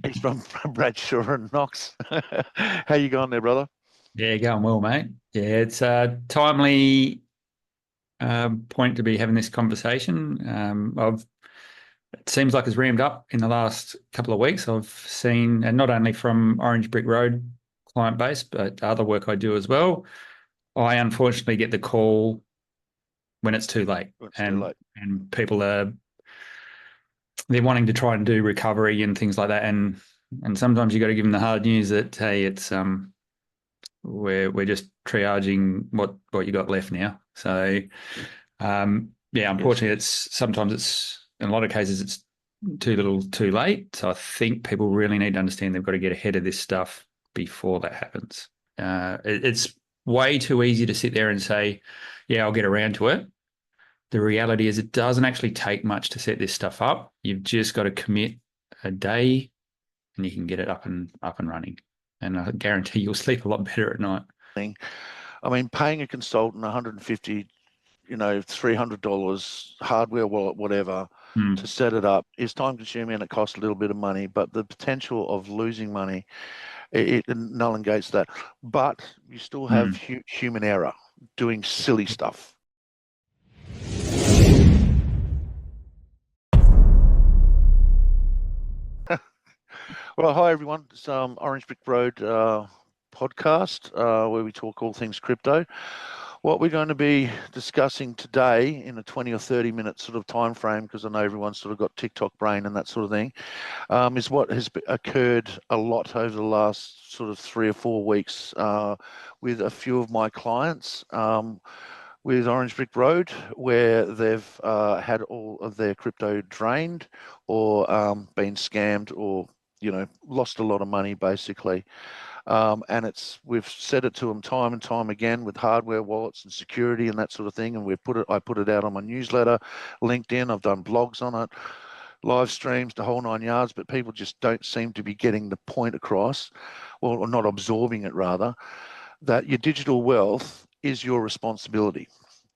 He's from Bradshaw Knox. How you going there, brother? Yeah, going well, mate. Yeah, it's a timely point to be having this conversation. It seems like it's ramped up in the last couple of weeks. I've seen, and not only from Orange Brick Road client base, but other work I do as well. I unfortunately get the call when it's too late, It's too and late. and people are they're wanting to try and do recovery and things like that, and sometimes you got to give them the hard news that hey, it's we're just triaging what you got left now. So yeah, Yes. unfortunately, it's sometimes it's in a lot of cases it's too little, too late. So I think people really need to understand they've got to get ahead of this stuff before that happens. It's way too easy to sit there and say, "Yeah, I'll get around to it." The reality is, it doesn't actually take much to set this stuff up. You've just got to commit a day, and you can get it up and running. And I guarantee you'll sleep a lot better at night. Thing. I mean, paying a consultant 150, $300, hardware wallet, whatever, to Mm, set it up is time consuming and it costs a little bit of money, but the potential of losing money, it null and gates that. But you still have mm. human error doing silly stuff. Well, hi everyone. It's Orange Brick Road podcast where we talk all things crypto. What we're going to be discussing today in a 20 or 30-minute sort of time frame, because I know everyone's sort of got TikTok brain and that sort of thing, is what has occurred a lot over the last sort of 3 or 4 weeks with a few of my clients. With Orange Brick Road, where they've had all of their crypto drained or been scammed or lost a lot of money basically. And we've said it to them time and time again with hardware wallets and security and that sort of thing. And I put it out on my newsletter, LinkedIn. I've done blogs on it, live streams, the whole 9 yards. But people just don't seem to be getting the point across, or not absorbing it rather, that your digital wealth is your responsibility.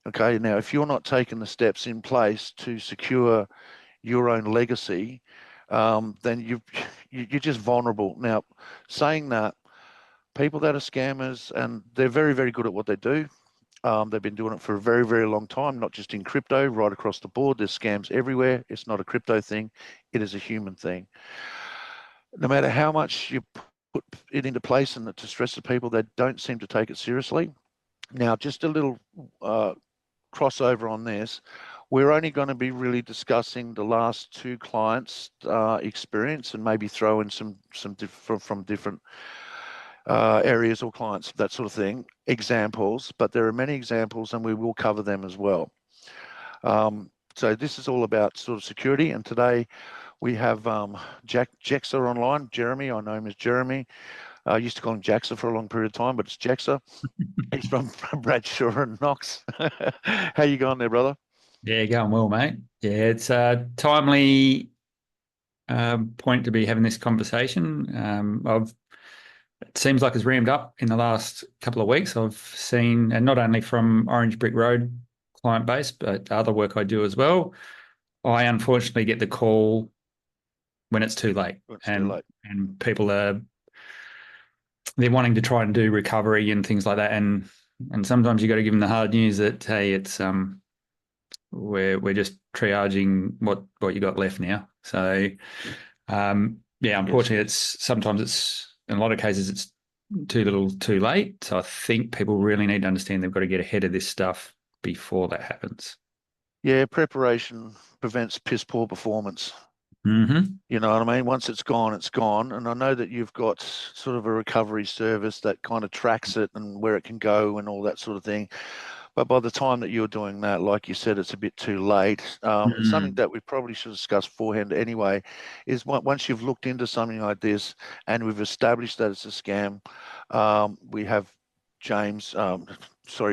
Okay, now if you're not taking the steps in place to secure your own legacy, then you're just vulnerable. Now, saying that, people that are scammers, and they're very, very good at what they do. They've been doing it for a very, very long time, not just in crypto, right across the board. There's scams everywhere. It's not a crypto thing, it is a human thing. No matter how much you put it into place and to stress the people, they don't seem to take it seriously. Now, just a little crossover on this. We're only going to be really discussing the last two clients' experience, and maybe throw in some from different areas or clients, that sort of thing, examples. But there are many examples, and we will cover them as well. So this is all about sort of security, and today we have Jexxa online. Jeremy, I know him as Jeremy. I used to call him Jacka for a long period of time, but it's Jexxa. He's from Bradshaw Knox. How you going there, brother? Yeah, going well, mate. Yeah, it's a timely point to be having this conversation. It seems like it's ramped up in the last couple of weeks. I've seen, and not only from Orange Brick Road client base, but other work I do as well. I unfortunately get the call when it's too late, It's too and late. and people are they're wanting to try and do recovery and things like that, and sometimes you got to give them the hard news that hey, it's we're just triaging what you got left now. So yeah, Yes. unfortunately, it's sometimes it's in a lot of cases it's too little, too late. So I think people really need to understand they've got to get ahead of this stuff before that happens. Yeah, preparation prevents piss poor performance. Mm-hmm. You know what I mean? Once it's gone, it's gone. And I know that you've got sort of a recovery service that kind of tracks it and where it can go and all that sort of thing. But by the time that you're doing that, like you said, it's a bit too late. It's something Mm. that we probably should discuss beforehand anyway, is once you've looked into something like this and we've established that it's a scam, we have James,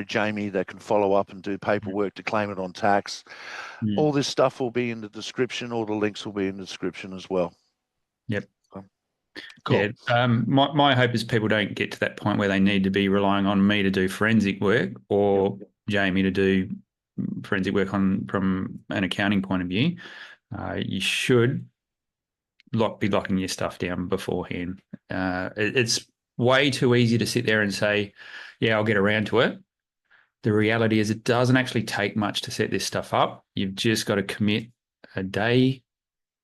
Jamie, that can follow up and do paperwork to claim it on tax. All Mm. this stuff will be in the description. All the links will be in the description as well. Yep. Um, Yeah. Cool. My hope is people don't get to that point where they need to be relying on me to do forensic work Yep. or Jamie to do forensic work on from an accounting point of view. You should be locking your stuff down beforehand. It's way too easy to sit there and say, yeah, I'll get around to it. The reality is it doesn't actually take much to set this stuff up. You've just got to commit a day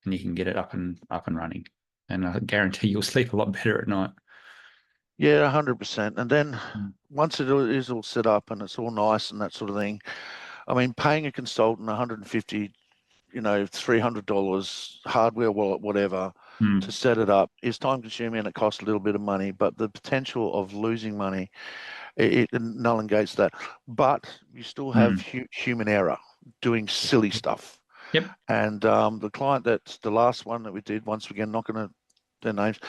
and you can get it up and running. And I guarantee you'll sleep a lot better at night. Yeah, 100%. And then once it is all set up and it's all nice and that sort of thing, I mean, paying a consultant 150, $300, hardware, wallet, whatever, to set it up is time consuming and it costs a little bit of money, but the potential of losing money, it negates that. But you still have human error doing silly stuff. Yep. And the client that's the last one that we did, once again, not going to their names,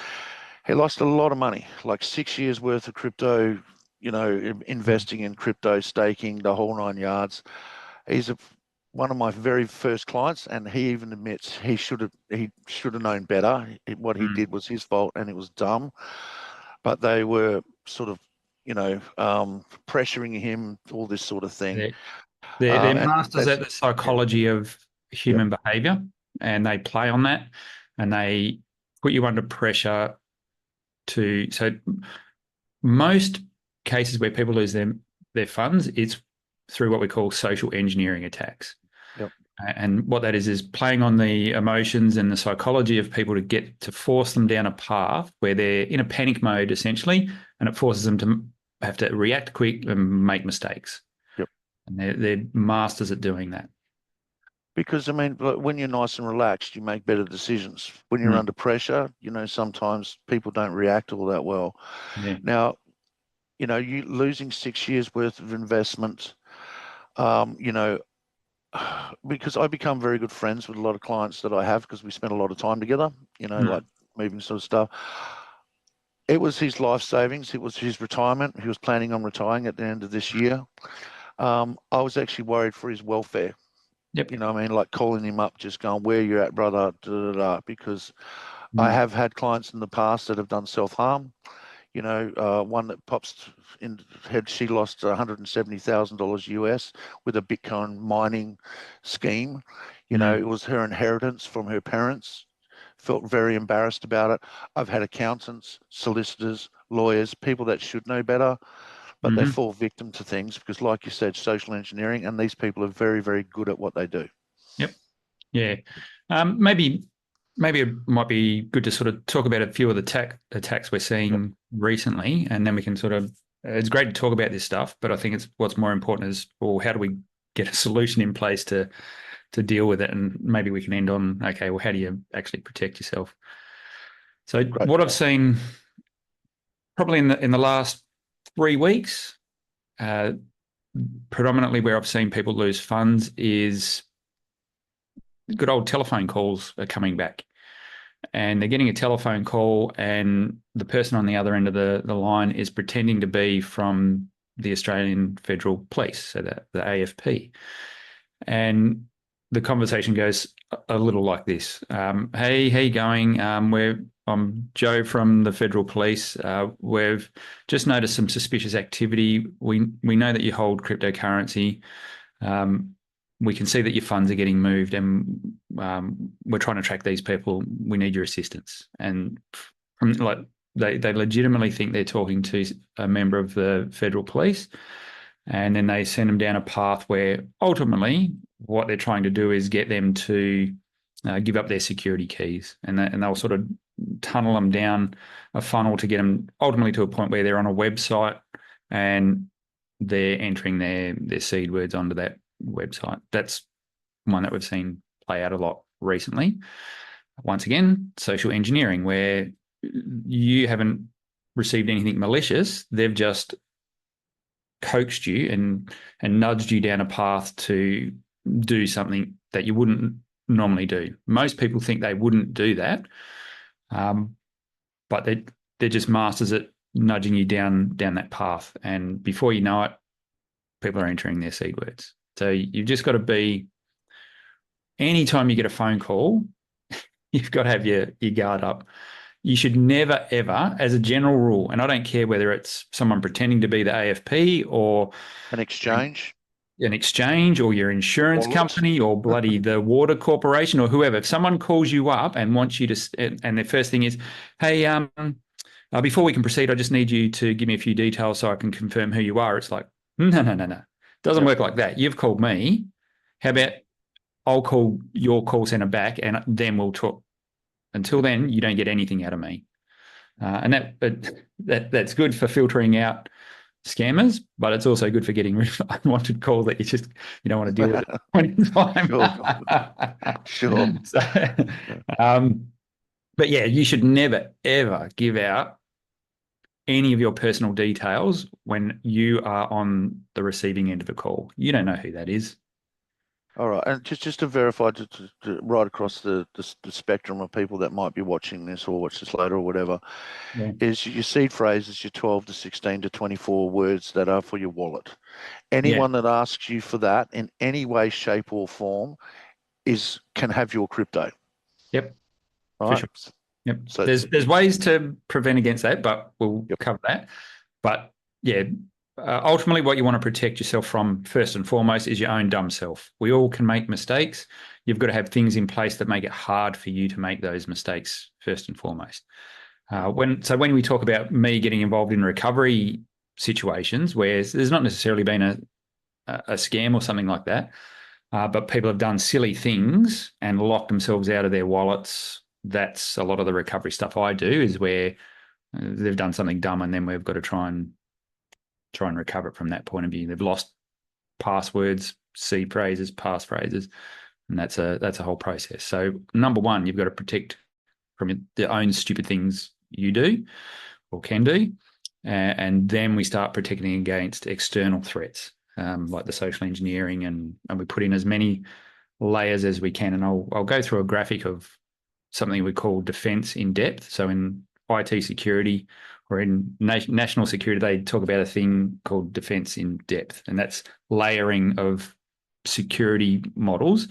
he lost a lot of money, like 6 years worth of crypto, investing in crypto, staking, the whole 9 yards. He's one of my very first clients, and he even admits he should have known better. What he did was his fault, and it was dumb. But they were sort of, pressuring him, all this sort of thing. They're And masters at the psychology of human behavior, and they play on that, and they put you under pressure so most cases where people lose their funds, it's through what we call social engineering attacks. Yep. And what that is playing on the emotions and the psychology of people to force them down a path where they're in a panic mode, essentially, and it forces them to have to react quick and make mistakes. Yep. And they're masters at doing that. Because, I mean, when you're nice and relaxed, you make better decisions. When you're under pressure, sometimes people don't react all that well. Yeah. Now, you losing 6 years worth of investment, because I become very good friends with a lot of clients that I have because we spend a lot of time together, like moving sort of stuff. It was his life savings. It was his retirement. He was planning on retiring at the end of this year. I was actually worried for his welfare. Yep. You know what I mean? Like calling him up, just going, where you at, brother, because I have had clients in the past that have done self-harm. One that pops in head, she lost $170,000 US with a Bitcoin mining scheme. It was her inheritance from her parents. Felt very embarrassed about it. I've had accountants, solicitors, lawyers, people that should know better, but they fall victim to things because, like you said, social engineering, and these people are very, very good at what they do. Yep. Yeah. Maybe it might be good to sort of talk about a few of the attacks we're seeing recently, and then we can sort of. It's great to talk about this stuff, but I think what's more important is, well, how do we get a solution in place to deal with it? And maybe we can end on, okay, well, how do you actually protect yourself? So what I've seen probably in the last 3 weeks, predominantly where I've seen people lose funds is good old telephone calls are coming back. And they're getting a telephone call and the person on the other end of the line is pretending to be from the Australian Federal Police, so the AFP. And the conversation goes a little like this. Hey, how you going? I'm Joe from the Federal Police. We've just noticed some suspicious activity. We know that you hold cryptocurrency. We can see that your funds are getting moved and we're trying to track these people. We need your assistance. And they legitimately think they're talking to a member of the Federal Police. And then they send them down a path where ultimately what they're trying to do is get them to give up their security keys. And they'll sort of tunnel them down a funnel to get them ultimately to a point where they're on a website and they're entering their seed words onto that website. That's one that we've seen play out a lot recently. Once again, social engineering, where you haven't received anything malicious. They've just coaxed you and nudged you down a path to do something that you wouldn't normally do. Most people think they wouldn't do that, but they're just masters at nudging you down that path. And before you know it, people are entering their seed words. So you've just got to be, anytime you get a phone call, you've got to have your guard up. You should never, ever, as a general rule, and I don't care whether it's someone pretending to be the AFP or an exchange. an exchange or your insurance wallet. company or bloody the water corporation or whoever, if someone calls you up and wants you to, and their first thing is, hey, before we can proceed, I just need you to give me a few details so I can confirm who you are. It's like, no, no, no, no. Doesn't Yep. work like that. You've called me. How about I'll call your call center back and then we'll talk. Until then, you don't get anything out of me. And that's good for filtering out scammers, but it's also good for getting rid of unwanted calls that you don't want to deal with at point in time. Sure. Sure. So, but yeah, you should never ever give out any of your personal details when you are on the receiving end of a call. You don't know who that is. All right, and just to verify, right across the spectrum of people that might be watching this or watch this later or whatever, Yeah. is your seed phrase is your 12 to 16 to 24 words that are for your wallet. Yeah. Anyone that asks you for that in any way, shape, or form can have your crypto. Yep. For Right. sure. Yep. So There's ways to prevent against that, but we'll yep. cover that. But yeah, ultimately, what you want to protect yourself from first and foremost is your own dumb self. We all can make mistakes. You've got to have things in place that make it hard for you to make those mistakes first and foremost. When we talk about me getting involved in recovery situations where there's not necessarily been a scam or something like that, but people have done silly things and locked themselves out of their wallets. That's a lot of the recovery stuff I do, is where they've done something dumb and then we've got to try and recover it from that point of view. They've lost passwords, seed phrases, passphrases, and that's a whole process. So number one, you've got to protect from the own stupid things you do or can do, and then we start protecting against external threats, like the social engineering, and we put in as many layers as we can. And I'll go through a graphic of something we call defense in depth. So in IT security or in national security, they talk about a thing called defense in depth, and that's layering of security models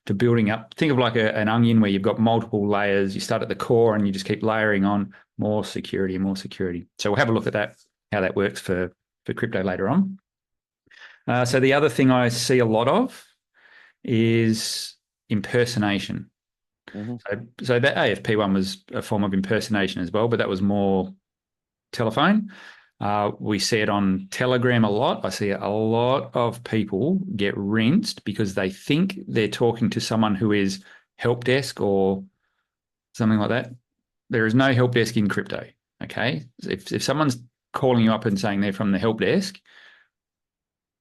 to building up. Think of like an onion where you've got multiple layers. You start at the core and you just keep layering on more security and more security. So we'll have a look at that, how that works for crypto later on. So the other thing I see a lot of is impersonation. Mm-hmm. So that AFP one was a form of impersonation as well, but that was more telephone. We see it on Telegram a lot. I see a lot of people get rinsed because they think they're talking to someone who is help desk or something like that. There is no help desk in crypto. Okay, if someone's calling you up and saying they're from the help desk,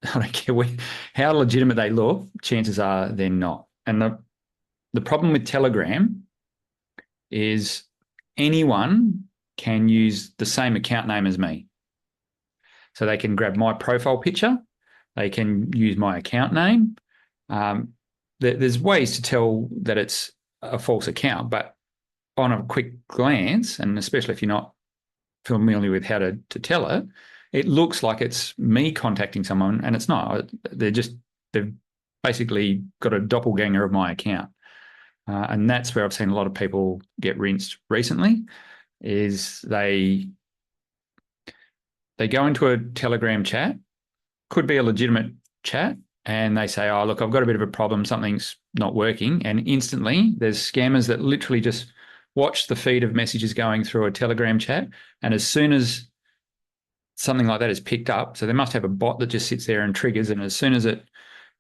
I don't care how legitimate they look, chances are they're not. And the problem with Telegram is anyone can use the same account name as me. So they can grab my profile picture, they can use my account name. There's ways to tell that it's a false account, but on a quick glance, and especially if you're not familiar with how to tell it, it looks like it's me contacting someone, and it's not. They've basically got a doppelganger of my account. And that's where I've seen a lot of people get rinsed recently, is they go into a Telegram chat, could be a legitimate chat, and they say, oh, look, I've got a bit of a problem, something's not working. And instantly there's scammers that literally just watch the feed of messages going through a Telegram chat. And as soon as something like that is picked up, so they must have a bot that just sits there and triggers, and as soon as it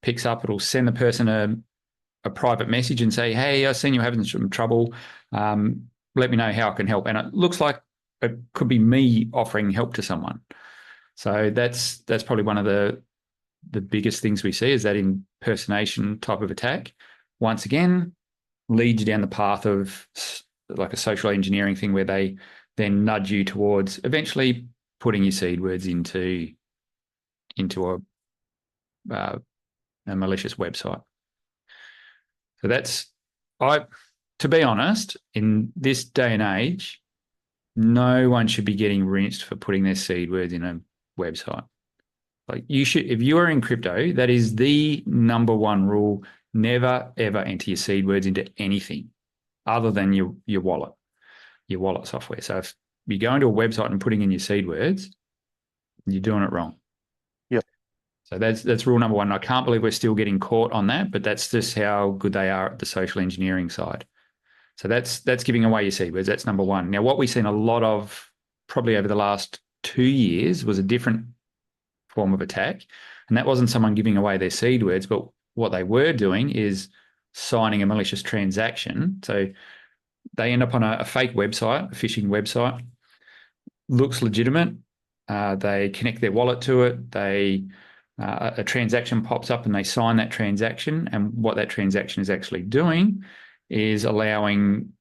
picks up, it'll send the person a private message and say, hey, I've seen you having some trouble. Let me know how I can help. And it looks like it could be me offering help to someone. So that's probably one of the biggest things we see, is that impersonation type of attack. Once again, leads you down the path of like a social engineering thing where they then nudge you towards eventually putting your seed words into a malicious website. So to be honest, in this day and age, no one should be getting rinsed for putting their seed words in a website. Like you should, if you are in crypto, that is the number one rule. Never, ever enter your seed words into anything other than your wallet software. So if you go into a website and putting in your seed words, you're doing it wrong. Yep. So that's rule number one. I can't believe we're still getting caught on that, but that's just how good they are at the social engineering side. So that's giving away your seed words. That's number one. Now, what we've seen a lot of probably over the last 2 years was a different form of attack. And that wasn't someone giving away their seed words, but what they were doing is signing a malicious transaction. So they end up on a fake website, a phishing website, looks legitimate. They connect their wallet to it. A transaction pops up and they sign that transaction. And what that transaction is actually doing is allowing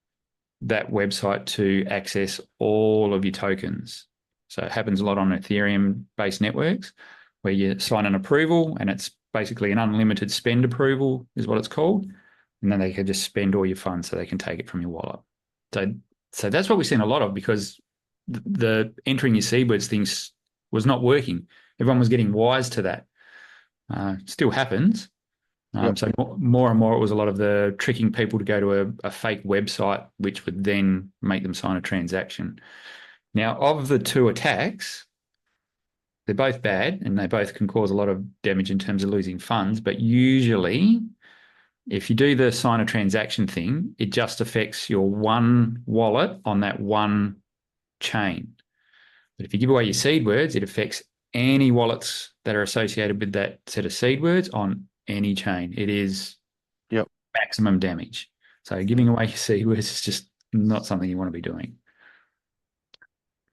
that website to access all of your tokens. So it happens a lot on Ethereum-based networks where you sign an approval and it's basically an unlimited spend approval is what it's called. And then they can just spend all your funds so they can take it from your wallet. So that's what we've seen a lot of because the entering your seed words things was not working. Everyone was getting wise to that. Still happens. So more and more, it was a lot of the tricking people to go to a fake website, which would then make them sign a transaction. Now, of the two attacks, they're both bad and they both can cause a lot of damage in terms of losing funds. But usually, if you do the sign a transaction thing, it just affects your one wallet on that one chain. But if you give away your seed words, it affects any wallets that are associated with that set of seed words on any chain. It is maximum damage. So giving away your seed words is just not something you want to be doing.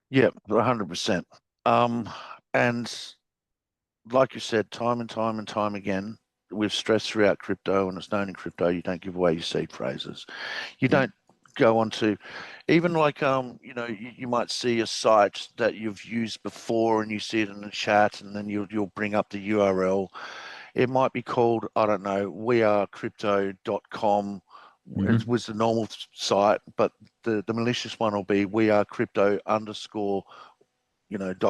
Yeah, 100%. And like you said, time and time and time again, we've stressed throughout crypto, and it's known in crypto, you don't give away your seed phrases. You don't go on to, even like, you might see a site that you've used before and you see it in the chat and then you'll bring up the URL. It might be called, I don't know, wearecrypto.com. It was the normal site, but the malicious one will be wearecrypto_,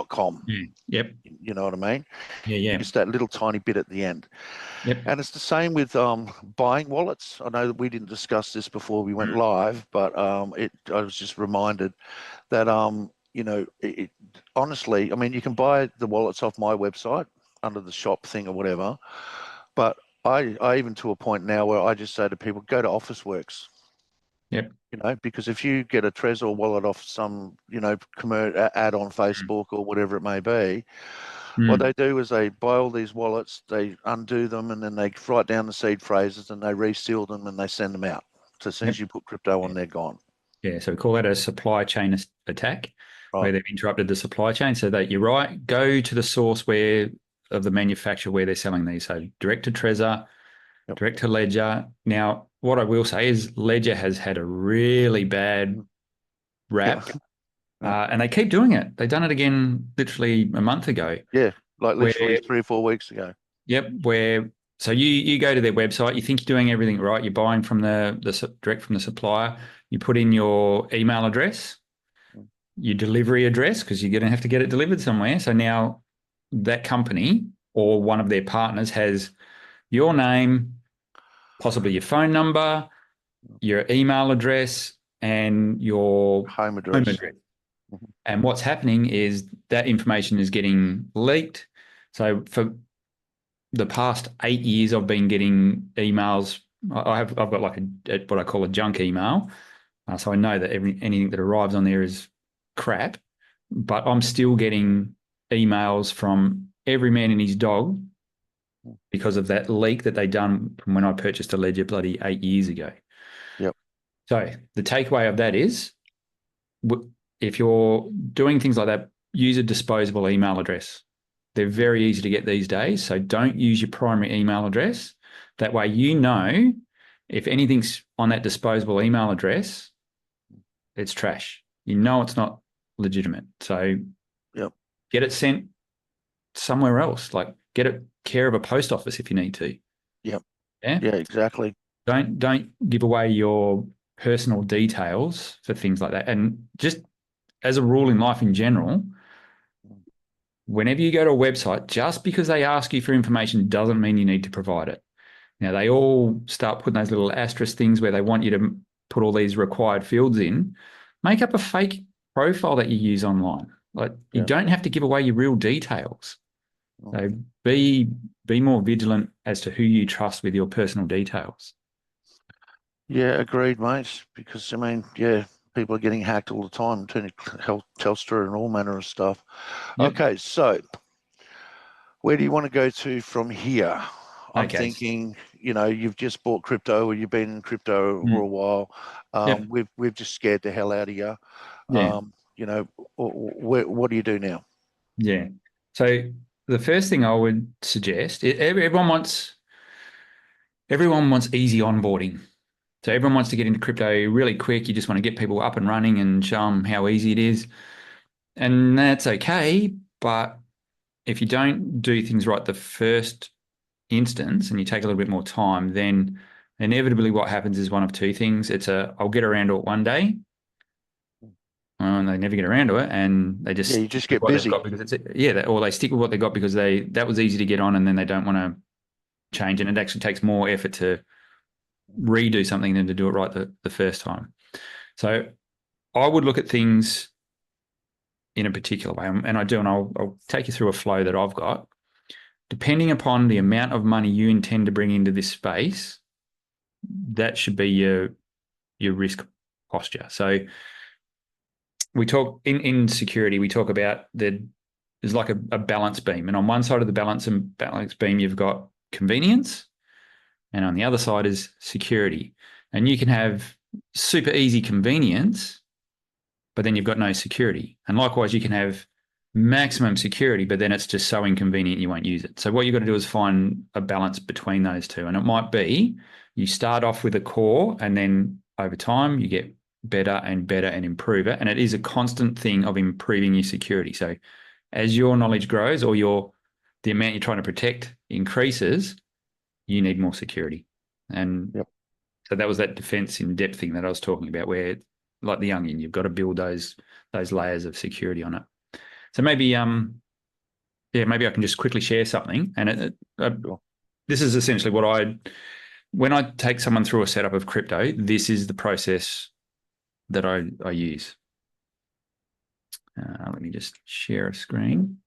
.com. Yep. You know what I mean? Yeah. It's that little tiny bit at the end. Yep. And it's the same with buying wallets. I know that we didn't discuss this before we went live, but I was just reminded that honestly, I mean, you can buy the wallets off my website under the shop thing or whatever, but I even to a point now where I just say to people, go to Officeworks. Yep. Because if you get a Trezor wallet off some, ad on Facebook or whatever it may be, what they do is they buy all these wallets, they undo them, and then they write down the seed phrases and they reseal them and they send them out. So as soon as you put crypto on, they're gone. Yeah, so we call that a supply chain attack, where they've interrupted the supply chain. So that you're right, go to the source of the manufacturer where they're selling these. So direct to Trezor, direct to Ledger. Now, what I will say is Ledger has had a really bad rap, and they keep doing it. They've done it again literally a month ago. Yeah, like literally 3 or 4 weeks ago. Yep, so you go to their website, you think you're doing everything right, you're buying from the direct from the supplier, you put in your email address, your delivery address, because you're going to have to get it delivered somewhere. So now that company or one of their partners has your name, possibly your phone number, your email address, and your home address. And what's happening is that information is getting leaked. So for the past 8 years, I've been getting emails. I've got like what I call a junk email. So I know that anything that arrives on there is crap, but I'm still getting emails from every man and his dog because of that leak that they done from when I purchased a Ledger bloody 8 years ago. Yep. So the takeaway of that is, if you're doing things like that, use a disposable email address. They're very easy to get these days, so don't use your primary email address. That way if anything's on that disposable email address, it's trash. It's not legitimate. So get it sent somewhere else, like get it care of a post office if you need to. Yep. Yeah, exactly. Don't give away your personal details for things like that. And just as a rule in life in general, whenever you go to a website, just because they ask you for information doesn't mean you need to provide it. Now, they all start putting those little asterisk things where they want you to put all these required fields in. Make up a fake profile that you use online. Like, you don't have to give away your real details. So be more vigilant as to who you trust with your personal details. Yeah, agreed, mate. Because I mean, yeah, people are getting hacked all the time, turning Telstra and all manner of stuff. Yep. Okay, so where do you want to go to from here? I'm Okay. thinking, you've just bought crypto or you've been in crypto for a Mm. while. Yep. We've just scared the hell out of you. Yeah. What do you do now? Yeah. So the first thing I would suggest, everyone wants easy onboarding. So everyone wants to get into crypto really quick. You just want to get people up and running and show them how easy it is. And that's okay. But if you don't do things right the first instance and you take a little bit more time, then inevitably what happens is one of two things. I'll get around to it one day, and they never get around to it, and they just Yeah, you stick just with get what they've busy. got because or they stick with what they got because that was easy to get on, and then they don't want to change, and it actually takes more effort to redo something than to do it right the first time. So I would look at things in a particular way, and I do, and I'll take you through a flow that I've got. Depending upon the amount of money you intend to bring into this space, that should be your risk posture. So we talk in security, we talk about there's like a balance beam. And on one side of the balance beam, you've got convenience, and on the other side is security. And you can have super easy convenience, but then you've got no security. And likewise, you can have maximum security, but then it's just so inconvenient you won't use it. So what you've got to do is find a balance between those two. And it might be you start off with a core, and then over time you get better and better and improve it. And it is a constant thing of improving your security. So as your knowledge grows or the amount you're trying to protect increases, you need more security. And Yep. so that was that defense in depth thing that I was talking about, where like the onion, you've got to build those layers of security on it. So maybe maybe I can just quickly share something. And Sure. this is essentially when I take someone through a setup of crypto, this is the process that I use. Let me just share a screen.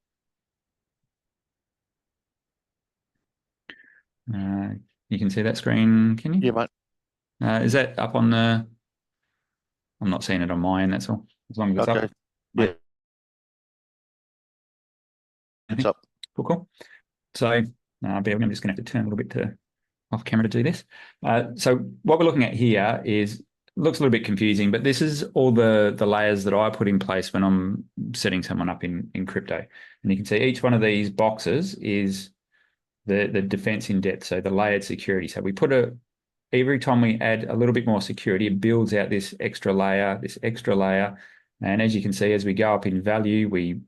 You can see that screen, can Yeah, you? mate. Is that up on the? I'm not seeing it on my end. That's all. As long as it's Okay. up. Yeah, it's up. Cool, cool. So, I'm just going to have to turn a little bit off camera to do this. So what we're looking at here looks a little bit confusing, but this is all the layers that I put in place when I'm setting someone up in crypto. And you can see each one of these boxes is the defense in depth, so the layered security. So we every time we add a little bit more security, it builds out this extra layer. And as you can see, as we go up in value, we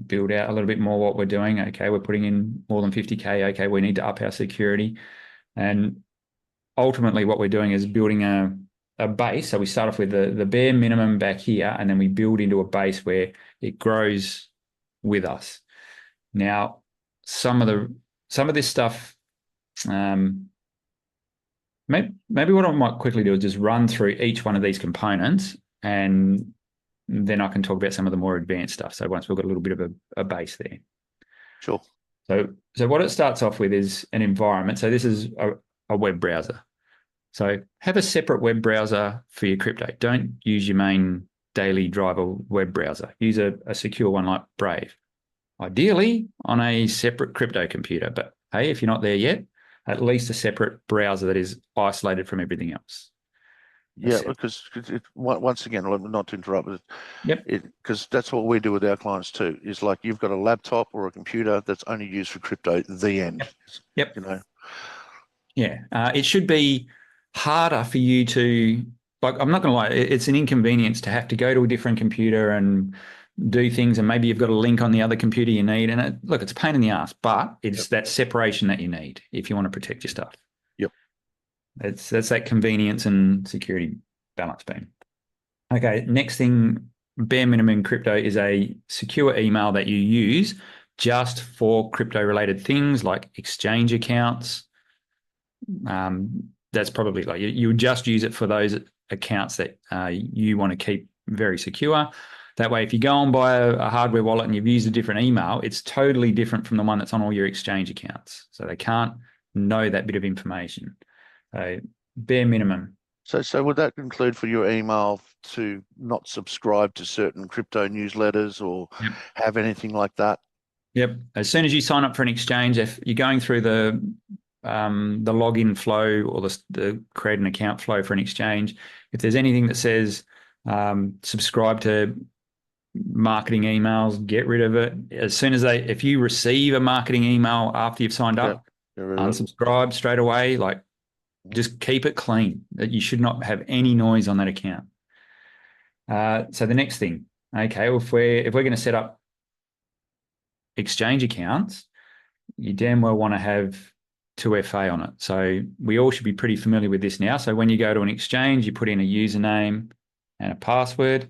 build out a little bit more what we're doing. Okay, we're putting in more than 50K. Okay, we need to up our security. And ultimately what we're doing is building a base. So we start off with the bare minimum back here, and then we build into a base where it grows with us. Now, some of this stuff, maybe what I might quickly do is just run through each one of these components, and then I can talk about some of the more advanced stuff. So once we've got a little bit of a base there. Sure. So what it starts off with is an environment. So this is a web browser. So have a separate web browser for your crypto. Don't use your main daily driver web browser. Use a secure one like Brave. Ideally on a separate crypto computer, but hey, if you're not there yet, at least a separate browser that is isolated from everything else. Yeah, because once again, not to interrupt, but Yep. because that's what we do with our clients too. Is like you've got a laptop or a computer that's only used for crypto. The end. Yep. You know. Yeah. It should be harder for you to, like, I'm not going to lie, it's an inconvenience to have to go to a different computer and do things, and maybe you've got a link on the other computer you need. And look, it's a pain in the ass, but it's that separation that you need if you want to protect your stuff. Yep. That's that convenience and security balance beam. Okay, next thing, bare minimum in crypto is a secure email that you use just for crypto related things like exchange accounts. That's probably like you would just use it for those accounts that you want to keep very secure. That way, if you go and buy a hardware wallet and you've used a different email, it's totally different from the one that's on all your exchange accounts. So they can't know that bit of information. So bare minimum. So would that include for your email to not subscribe to certain crypto newsletters or Yep. have anything like that? Yep. As soon as you sign up for an exchange, if you're going through the login flow or the create an account flow for an exchange, if there's anything that says subscribe to marketing emails, get rid of it. As soon as if you receive a marketing email after you've signed Yeah, up, get rid of it. unsubscribe straight away. Like, just keep it clean. That you should not have any noise on that account. So the next thing, okay, well, if we're going to set up exchange accounts, you damn well want to have 2FA on it. So we all should be pretty familiar with this now. So when you go to an exchange, you put in a username and a password.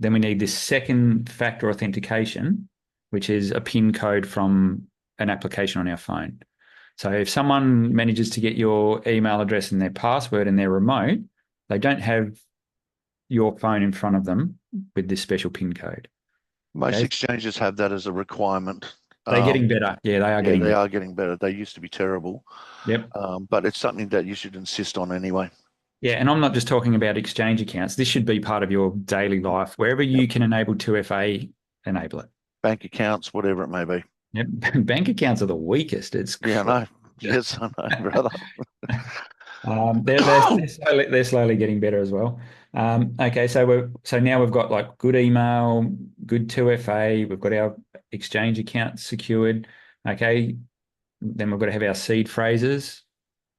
Then we need this second factor authentication, which is a PIN code from an application on our phone. So if someone manages to get your email address and their password and they're remote, they don't have your phone in front of them with this special PIN code. Most Okay? exchanges have that as a requirement. They're getting better. Yeah, they are Yeah, getting they better. are getting better. They used to be terrible. Yep. But it's something that you should insist on anyway. Yeah, and I'm not just talking about exchange accounts. This should be part of your daily life. Wherever Yep. you can enable 2FA, enable it. Bank accounts, whatever it may be. Yep. Bank accounts are the weakest. It's Yeah, I know. Yes, I know, brother. they're slowly getting better as well. Okay, so now we've got like good email, good 2FA. We've got our exchange account secured. Okay, then we've got to have our seed phrases.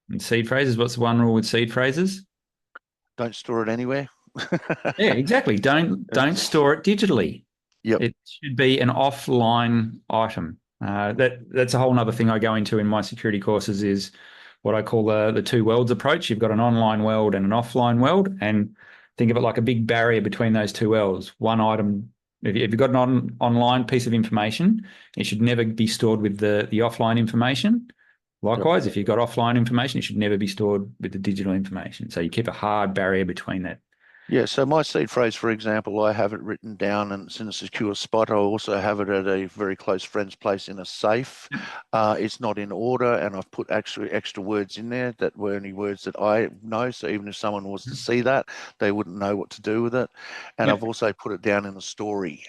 And seed phrases, what's the one rule with seed phrases? Don't store it anywhere. Yeah, exactly. Don't store it digitally. Yep. It should be an offline item. That's a whole other thing I go into in my security courses is what I call the two worlds approach. You've got an online world and an offline world, and think of it like a big barrier between those two worlds. One item, if you've got an online piece of information, it should never be stored with the offline information. Yep. Likewise, if you've got offline information, it should never be stored with the digital information. So you keep a hard barrier between that. Yeah, so my seed phrase, for example, I have it written down and it's in a secure spot. I also have it at a very close friend's place in a safe. It's not in order, and I've put actually extra words in there that were only words that I know. So even if someone was to see that, they wouldn't know what to do with it. And Yep. I've also put it down in a story.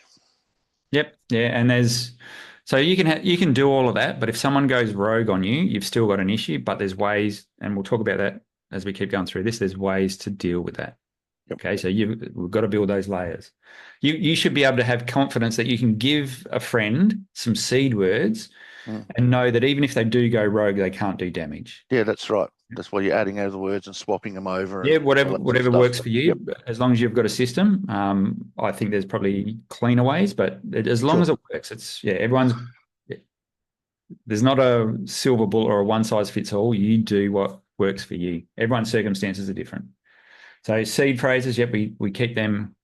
Yep. Yeah. And so you can do all of that, but if someone goes rogue on you, you've still got an issue. But there's ways, and we'll talk about that as we keep going through this. There's ways to deal with that. Yep. Okay. So we've got to build those layers. You should be able to have confidence that you can give a friend some seed words and know that even if they do go rogue, they can't do damage. Yeah, that's right. That's why you're adding other words and swapping them over. Yeah, And all that sort of whatever stuff. works for you. Yep. As long as you've got a system, I think there's probably cleaner ways. But as long Sure. as it works, there's not a silver bullet or a one size fits all. You do what works for you. Everyone's circumstances are different. So seed phrases, yep, we keep them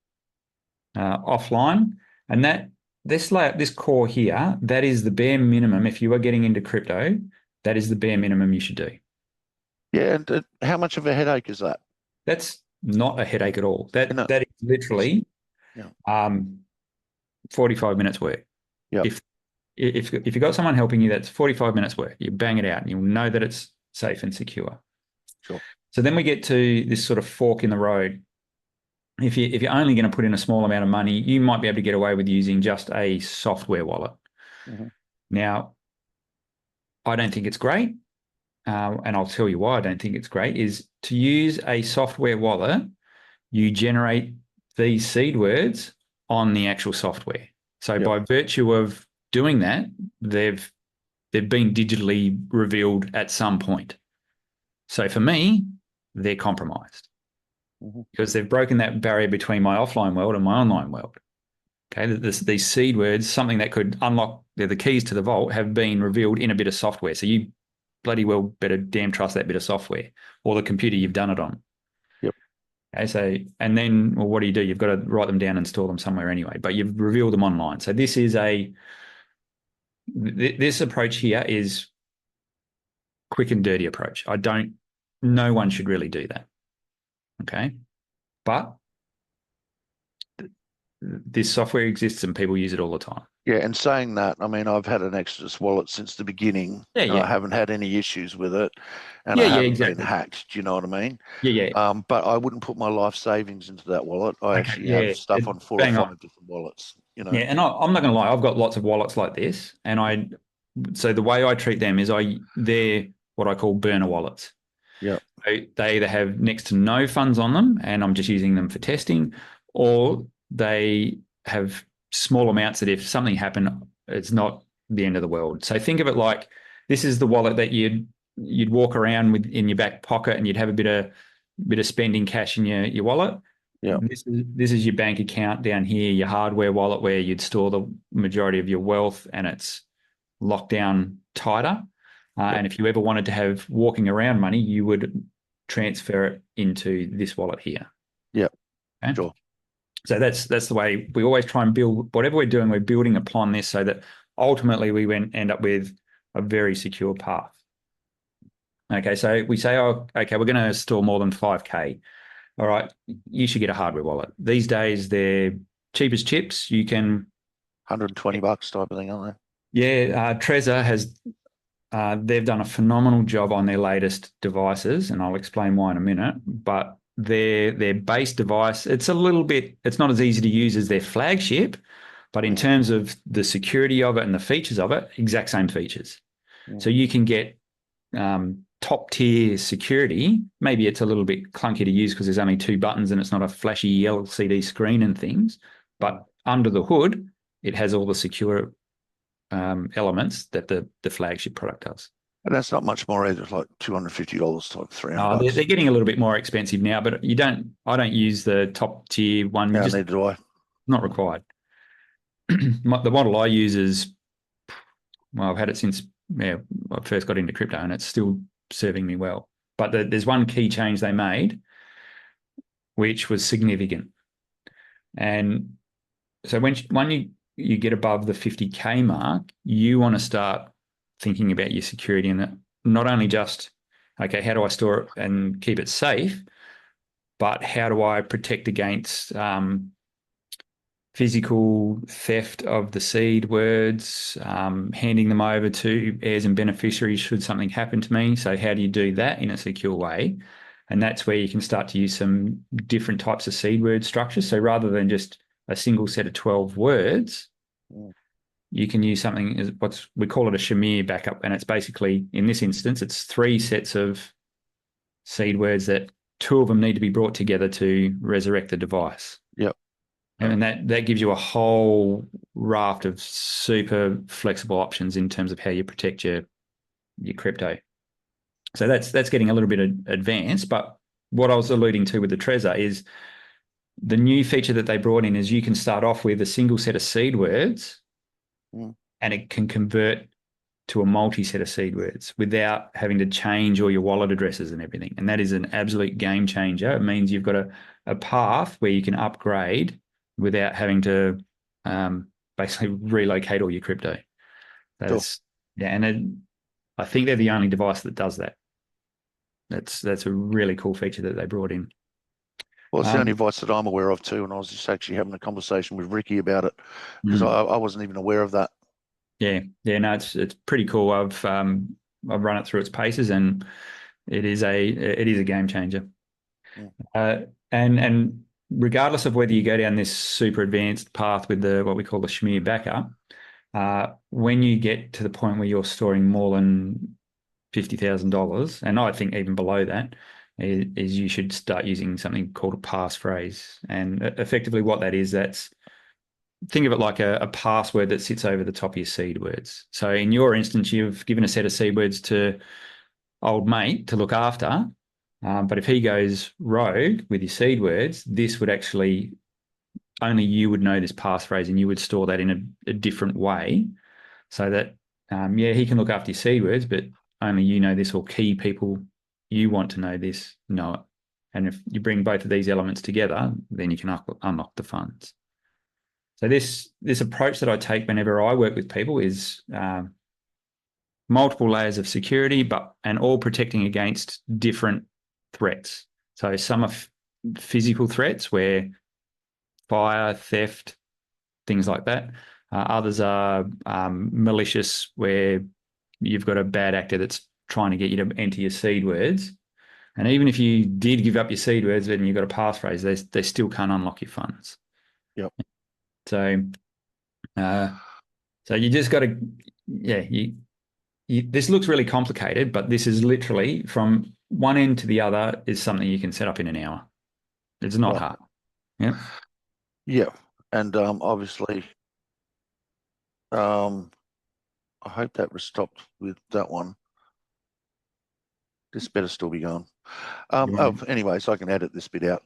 offline, and this core here, that is the bare minimum. If you are getting into crypto, that is the bare minimum you should do. Yeah, and how much of a headache is that? That's not a headache at all. That No. is literally Yeah. 45 minutes work. Yep. If you've got someone helping you, that's 45 minutes work. You bang it out and you'll know that it's safe and secure. Sure. So then we get to this sort of fork in the road. If you're only going to put in a small amount of money, you might be able to get away with using just a software wallet. Mhm. Now, I don't think it's great. And I'll tell you why I don't think it's great, is to use a software wallet, you generate these seed words on the actual software. So Yep. by virtue of doing that, they've been digitally revealed at some point. So for me, they're compromised because they've broken that barrier between my offline world and my online world. Okay, these seed words, something that could unlock, they're the keys to the vault, have been revealed in a bit of software. So you bloody well better damn trust that bit of software or the computer you've done it on. Yep. Okay, so, and then, well, what do? You've got to write them down and store them somewhere anyway, but you've revealed them online. So this approach here is quick and dirty approach. No one should really do that. Okay. But this software exists and people use it all the time. Yeah, and saying that, I mean, I've had an Exodus wallet since the beginning, Yeah, and I yeah. haven't had any issues with it, and Yeah, I yeah, haven't been exactly. hacked. Do you know what I mean? Yeah, yeah. But I wouldn't put my life savings into that wallet. I Okay, actually have yeah. stuff on four or Bang five on. different wallets. Yeah, and I'm not going to lie, I've got lots of wallets like this, and so the way I treat them is they're what I call burner wallets. Yeah, They either have next to no funds on them, and I'm just using them for testing, or they have small amounts that if something happened, it's not the end of the world. So think of it like this is the wallet that you'd walk around with in your back pocket, and you'd have a bit of spending cash in your wallet. yeah, This is your bank account down here, your hardware wallet where you'd store the majority of your wealth, and it's locked down tighter. yeah, And if you ever wanted to have walking around money, you would transfer it into this wallet here. yeah, Okay. sure. So that's the way we always try and build whatever we're doing. We're building upon this so that ultimately we end up with a very secure path. Okay, so we say, oh, okay, we're going to store more than 5K. All right, you should get a hardware wallet. These days, they're cheap as chips. You can, $120 type of thing, aren't yeah, Trezor has, they've done a phenomenal job on their latest devices, and I'll explain why in a minute. But their base device, it's not as easy to use as their flagship, but in they? terms of the security of it and the features of it, exact same features. Mm. So you can get top tier security. Maybe it's a little bit clunky to use because there's only two buttons and it's not a flashy LCD screen and things. But under the hood, it has all the secure elements that the flagship product does. And that's not much more either. It's like $250 type, 300 They're bucks. getting a little bit more expensive now, but I don't use the top tier one. You Yeah, just neither do I. not required. The model I use is, well, I've had it since I first got into crypto, and it's still serving me well. But there's one key change they made, which was significant. And so when you get above the 50K mark, you want to start thinking about your security, and not only just, okay, how do I store it and keep it safe, but how do I protect against physical theft of the seed words, handing them over to heirs and beneficiaries should something happen to me. So how do you do that in a secure way? And that's where you can start to use some different types of seed word structures. So rather than just a single set of 12 words, Mm. you can use something as we call it a Shamir backup. And it's basically, in this instance, it's 3 sets of seed words that 2 of them need to be brought together to resurrect the device. Yep. And that gives you a whole raft of super flexible options in terms of how you protect your crypto. So that's getting a little bit advanced. But what I was alluding to with the Trezor is the new feature that they brought in is you can start off with a single set of seed words, Mm. and it can convert to a multi-set of seed words without having to change all your wallet addresses and everything. And that is an absolute game changer. It means you've got a path where you can upgrade without having to basically relocate all your crypto. That's yeah, and I think they're the only device that does that. That's a really cool feature that they brought in. Well, it's the only advice that I'm aware of too, and I was just actually having a conversation with Ricky about it because I wasn't even aware of that. Yeah, no, it's pretty cool. I've run it through its paces, and it is a game changer. Mm. And regardless of whether you go down this super advanced path with what we call the Shamir backup, when you get to the point where you're storing more than $50,000, and I think even below that, is you should start using something called a passphrase. And effectively, what that is, think of it like a password that sits over the top of your seed words. So in your instance, you've given a set of seed words to old mate to look after. But if he goes rogue with your seed words, this would actually only you would know this passphrase, and you would store that in a different way so that, he can look after your seed words, but only you know this, or key people you want to know this know it. And if you bring both of these elements together, then you can unlock the funds. So this approach that I take whenever I work with people is multiple layers of security, and all protecting against different threats. So some are physical threats where fire, theft, things like that. Others are malicious, where you've got a bad actor that's trying to get you to enter your seed words. And even if you did give up your seed words and you've got a passphrase, they still can't unlock your funds. Yep. So, uh, so you just got to, yeah, this looks really complicated, but this is literally from one end to the other is something you can set up in an hour. It's not Right. hard. Yeah. Yeah. And obviously, I hope that was stopped with that one. This better still be going. Anyway, so I can edit this bit out.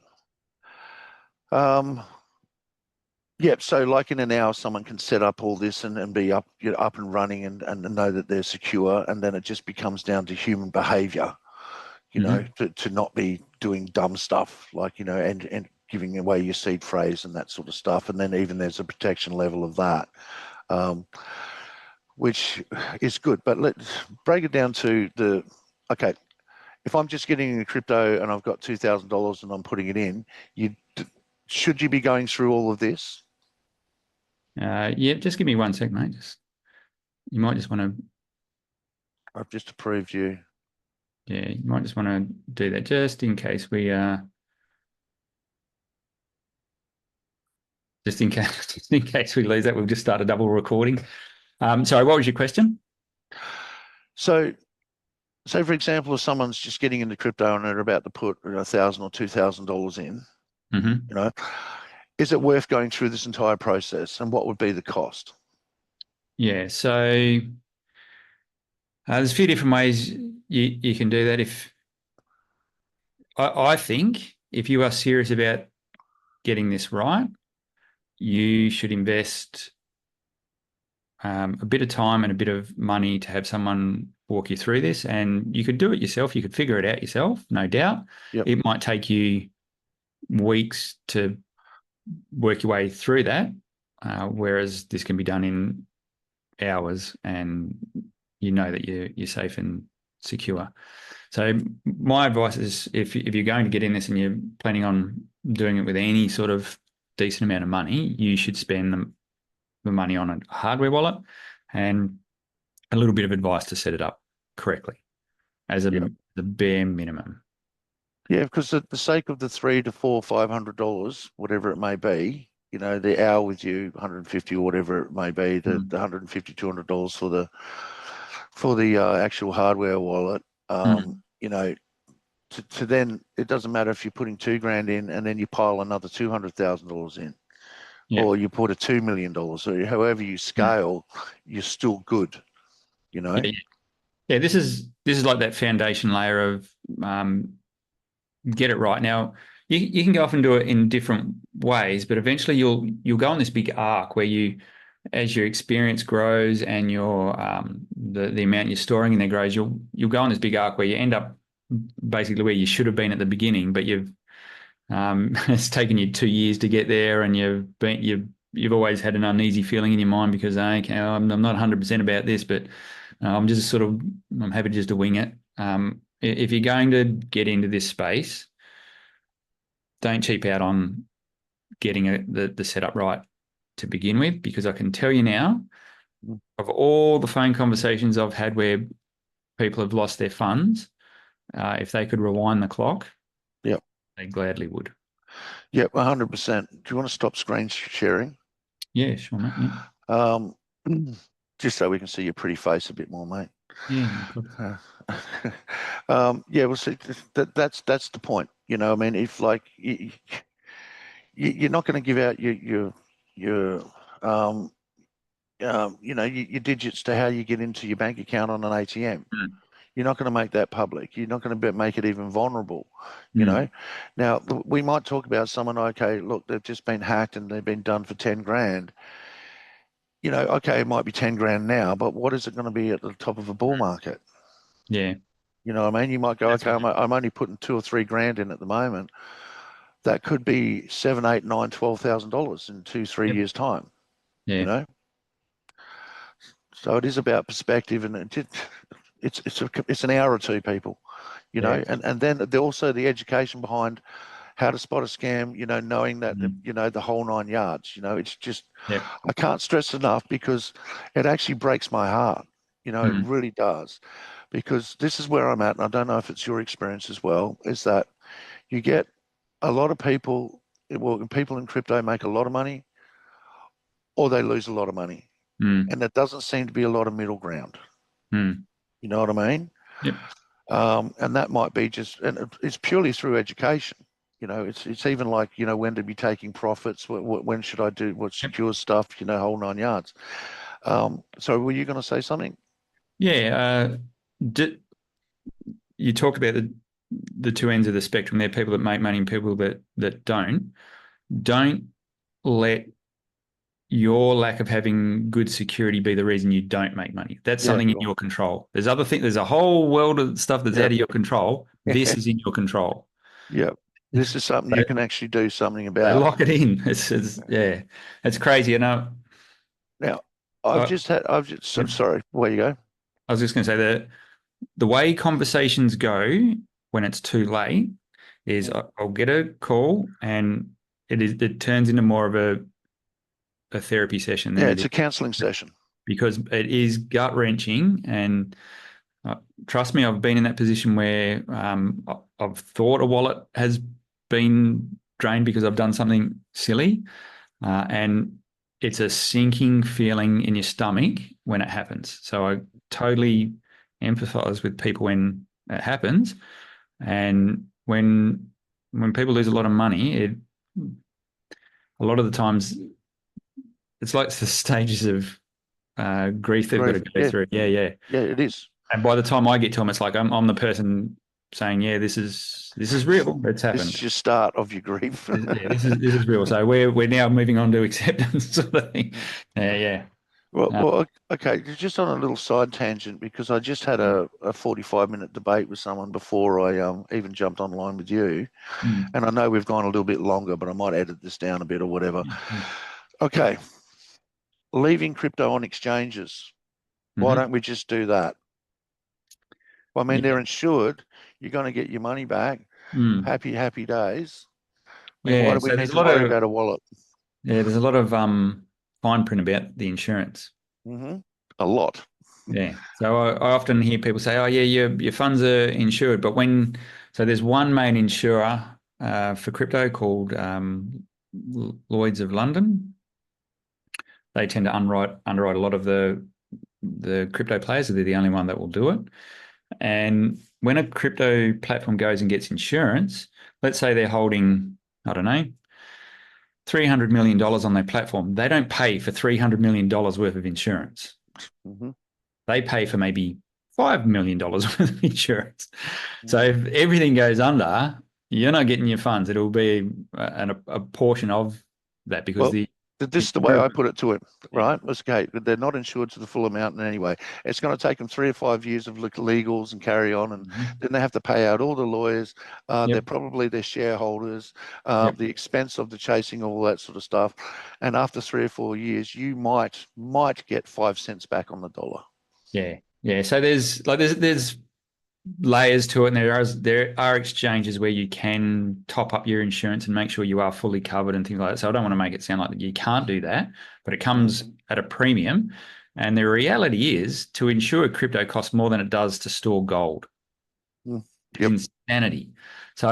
Yeah, so like in an hour, someone can set up all this and be up and running and know that they're secure, and then it just becomes down to human behaviour, to not be doing dumb stuff like, and giving away your seed phrase and that sort of stuff. And then even there's a protection level of that, which is good. But let's break it down to okay, if I'm just getting into crypto and I've got $2,000 and I'm putting it in, should you be going through all of this? Yeah, just give me 1 sec, mate. You might just want to. I've just approved you. Yeah, you might just want to do that just in case we just in case we lose that, we'll just start a double recording. Sorry, what was your question? So for example, if someone's just getting into crypto and they're about to put $1,000 or $2,000 in, is it worth going through this entire process, and what would be the cost? Yeah, so there's a few different ways you can do that. If I think if you are serious about getting this right, you should invest a bit of time and a bit of money to have someone walk you through this. And you could do it yourself. You could figure it out yourself, no doubt. Yep. It might take you weeks to work your way through that, whereas this can be done in hours, and you know that you're safe and secure. So my advice is, if you're going to get in this and you're planning on doing it with any sort of decent amount of money, you should spend the money on a hardware wallet and a little bit of advice to set it up correctly as the bare minimum. Yeah, because the sake of the $300 to $500, whatever it may be, the hour with you, 150 or whatever it may be, the $150, $200 for the actual hardware wallet, to then, it doesn't matter if you're putting $2,000 in and then you pile another $200,000 in, or you put a $2 million, or however you scale, you're still good, Yeah, this is like that foundation layer of get it right. Now, you can go off and do it in different ways, but eventually you'll go on this big arc where as your experience grows and your the amount you're storing in there grows, you'll go on this big arc where you end up basically where you should have been at the beginning, but it's taken you 2 years to get there, and you've always had an uneasy feeling in your mind because okay, I'm not 100% about this, but I'm happy just to wing it. If you're going to get into this space, don't cheap out on getting the setup right to begin with, because I can tell you now, of all the phone conversations I've had where people have lost their funds, if they could rewind the clock, they gladly would. Yeah, 100%. Do you want to stop screen sharing? Yeah, sure, mate. Yeah. Just so we can see your pretty face a bit more, mate. Yeah. Yeah, well, see, that's the point. I mean, if like you're not going to give out your your digits to how you get into your bank account on an ATM. You're not going to make that public. You're not going to make it even vulnerable, Now, we might talk about someone, okay, look, they've just been hacked and they've been done for 10 grand. Okay, it might be 10 grand now, but what is it going to be at the top of a bull market? Yeah. You know what I mean? You might go, okay, I'm only putting 2 or 3 grand in at the moment. That could be $7,000, $8,000, $9,000, $12,000 in 2-3 years' time. Yeah. So it is about perspective, and it's an hour or two, people, and then also the education behind how to spot a scam, knowing that, Mm. the whole 9 yards. It's just, Yeah. I can't stress enough because it actually breaks my heart. It Mm. really does. Because this is where I'm at, and I don't know if it's your experience as well, is that you get a lot of people, well, people in crypto make a lot of money or they lose a lot of money. Mm. And there doesn't seem to be a lot of middle ground. Mm. You know what I mean? Yep. And that might be just, and it's purely through education. It's even like, when to be taking profits, when should I do what Yep. secure stuff, whole 9 yards. So were you going to say something? Yeah. You talked about the two ends of the spectrum. There are people that make money and people that don't. Don't let your lack of having good security be the reason you don't make money. That's Yeah, something in sure. your control. There's other things. There's a whole world of stuff that's Yeah. out of your control. This is in your control. Yeah. This is something you So, can actually do something so about. lock it in. Yeah, it's crazy. Now, I, sorry, where you go? I was just going to say that the way conversations go when it's too late is Mm. I'll get a call and it turns into more of a therapy session than Yeah, it it's is a counselling session. because it is gut wrenching. And trust me, I've been in that position where I've thought a wallet has been drained because I've done something silly, and it's a sinking feeling in your stomach when it happens. So I totally empathize with people when it happens, and when people lose a lot of money, a lot of the times it's like the stages of grief they've got to Grief. go Yeah, through. Yeah, yeah. yeah, it is. And by the time I get to them, it's like I'm the person saying, "Yeah, this is real. It's This is happened. your start of your grief. Yeah, this is real." So we're now moving on to acceptance sort of thing. Yeah, yeah. Uh, Well, okay, just on a little side tangent, because I just had a 45-minute debate with someone before I even jumped online with you. mm, And I know we've gone a little bit longer, but I might edit this down a bit or whatever. mm, Okay, leaving crypto on exchanges. Why mhm. don't we just do that? I mean, Yeah, they're insured. You're going to get your money back. mm. Happy, happy days. I mean, why Yeah. do we So there's need a to lot worry of about a wallet? fine print about the insurance. Hmm. A lot. Yeah. So I often hear people say, "Oh, yeah, your funds are insured," but there's one main insurer for crypto called Lloyd's of London. They tend to underwrite a lot of the crypto players. So they're the only one that will do it. And when a crypto platform goes and gets insurance, let's say they're holding, I don't know, $300 million on their platform, they don't pay for $300 million worth of insurance. Hmm. They pay for maybe $5 million worth of insurance. So Hmm. if everything goes under, you're not getting your funds. It'll be a portion of that because Well, the this is the way insurer, I put it to him, yeah, right? Okay, they're not insured to the full amount in any way. It's going to take them 3 or 5 years of legals and carry on, and mhm, then they have to pay out all the lawyers. They're yep, probably their shareholders, yep, the expense of the chasing, all that sort of stuff. And after 3 or 4 years, you might get 5 cents back on the dollar. yeah, yeah. So there's layers to it, and there are exchanges where you can top up your insurance and make sure you are fully covered and things like that. So I don't want to make it sound like you can't do that, but it comes Mm-hmm. at a premium. And the reality is, to insure crypto costs more than it does to store gold. Mm. It's Yep. insanity. So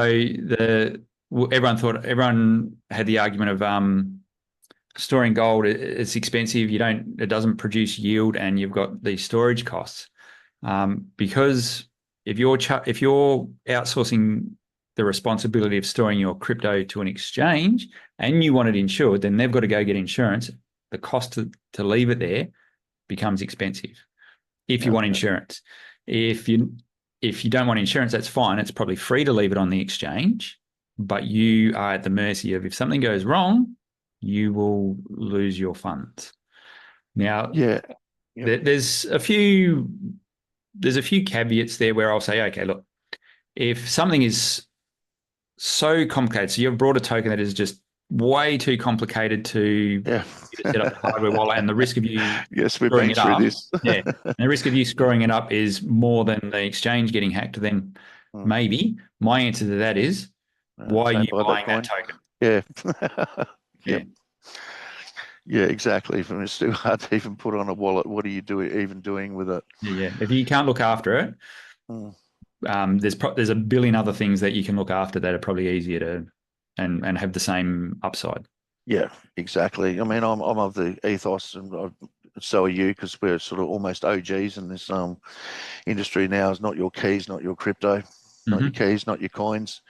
everyone had the argument of storing gold. It's expensive. It doesn't produce yield, and you've got these storage costs. Because if you're outsourcing the responsibility of storing your crypto to an exchange and you want it insured, then they've got to go get insurance. The cost to leave it there becomes expensive if you Yeah. want insurance. If you don't want insurance, that's fine. It's probably free to leave it on the exchange, but you are at the mercy of if something goes wrong, you will lose your funds. Now, Yeah. Yep. there's a few caveats there where I'll say, okay, look, if something is so complicated, so you've brought a token that is just way too complicated to Yeah. set up the hardware wallet, and the risk of you Yes, we've screwing been it through up, this. yeah, and the risk of you screwing it up is more than the exchange getting hacked, then Mm. maybe my answer to that is Why are Say you buy that buying that coin. token? Yeah. Yeah. Yep. Yeah, exactly. It's too hard to even put on a wallet. What are you even doing with it? Yeah. If you can't look after it, Mm. there's a billion other things that you can look after that are probably easier to and have the same upside. Yeah, exactly. I mean, I'm of the ethos, and so are you, because we're sort of almost OGs in this industry now. Is not your keys, not your crypto, not your Mm-hmm. keys, not your coins.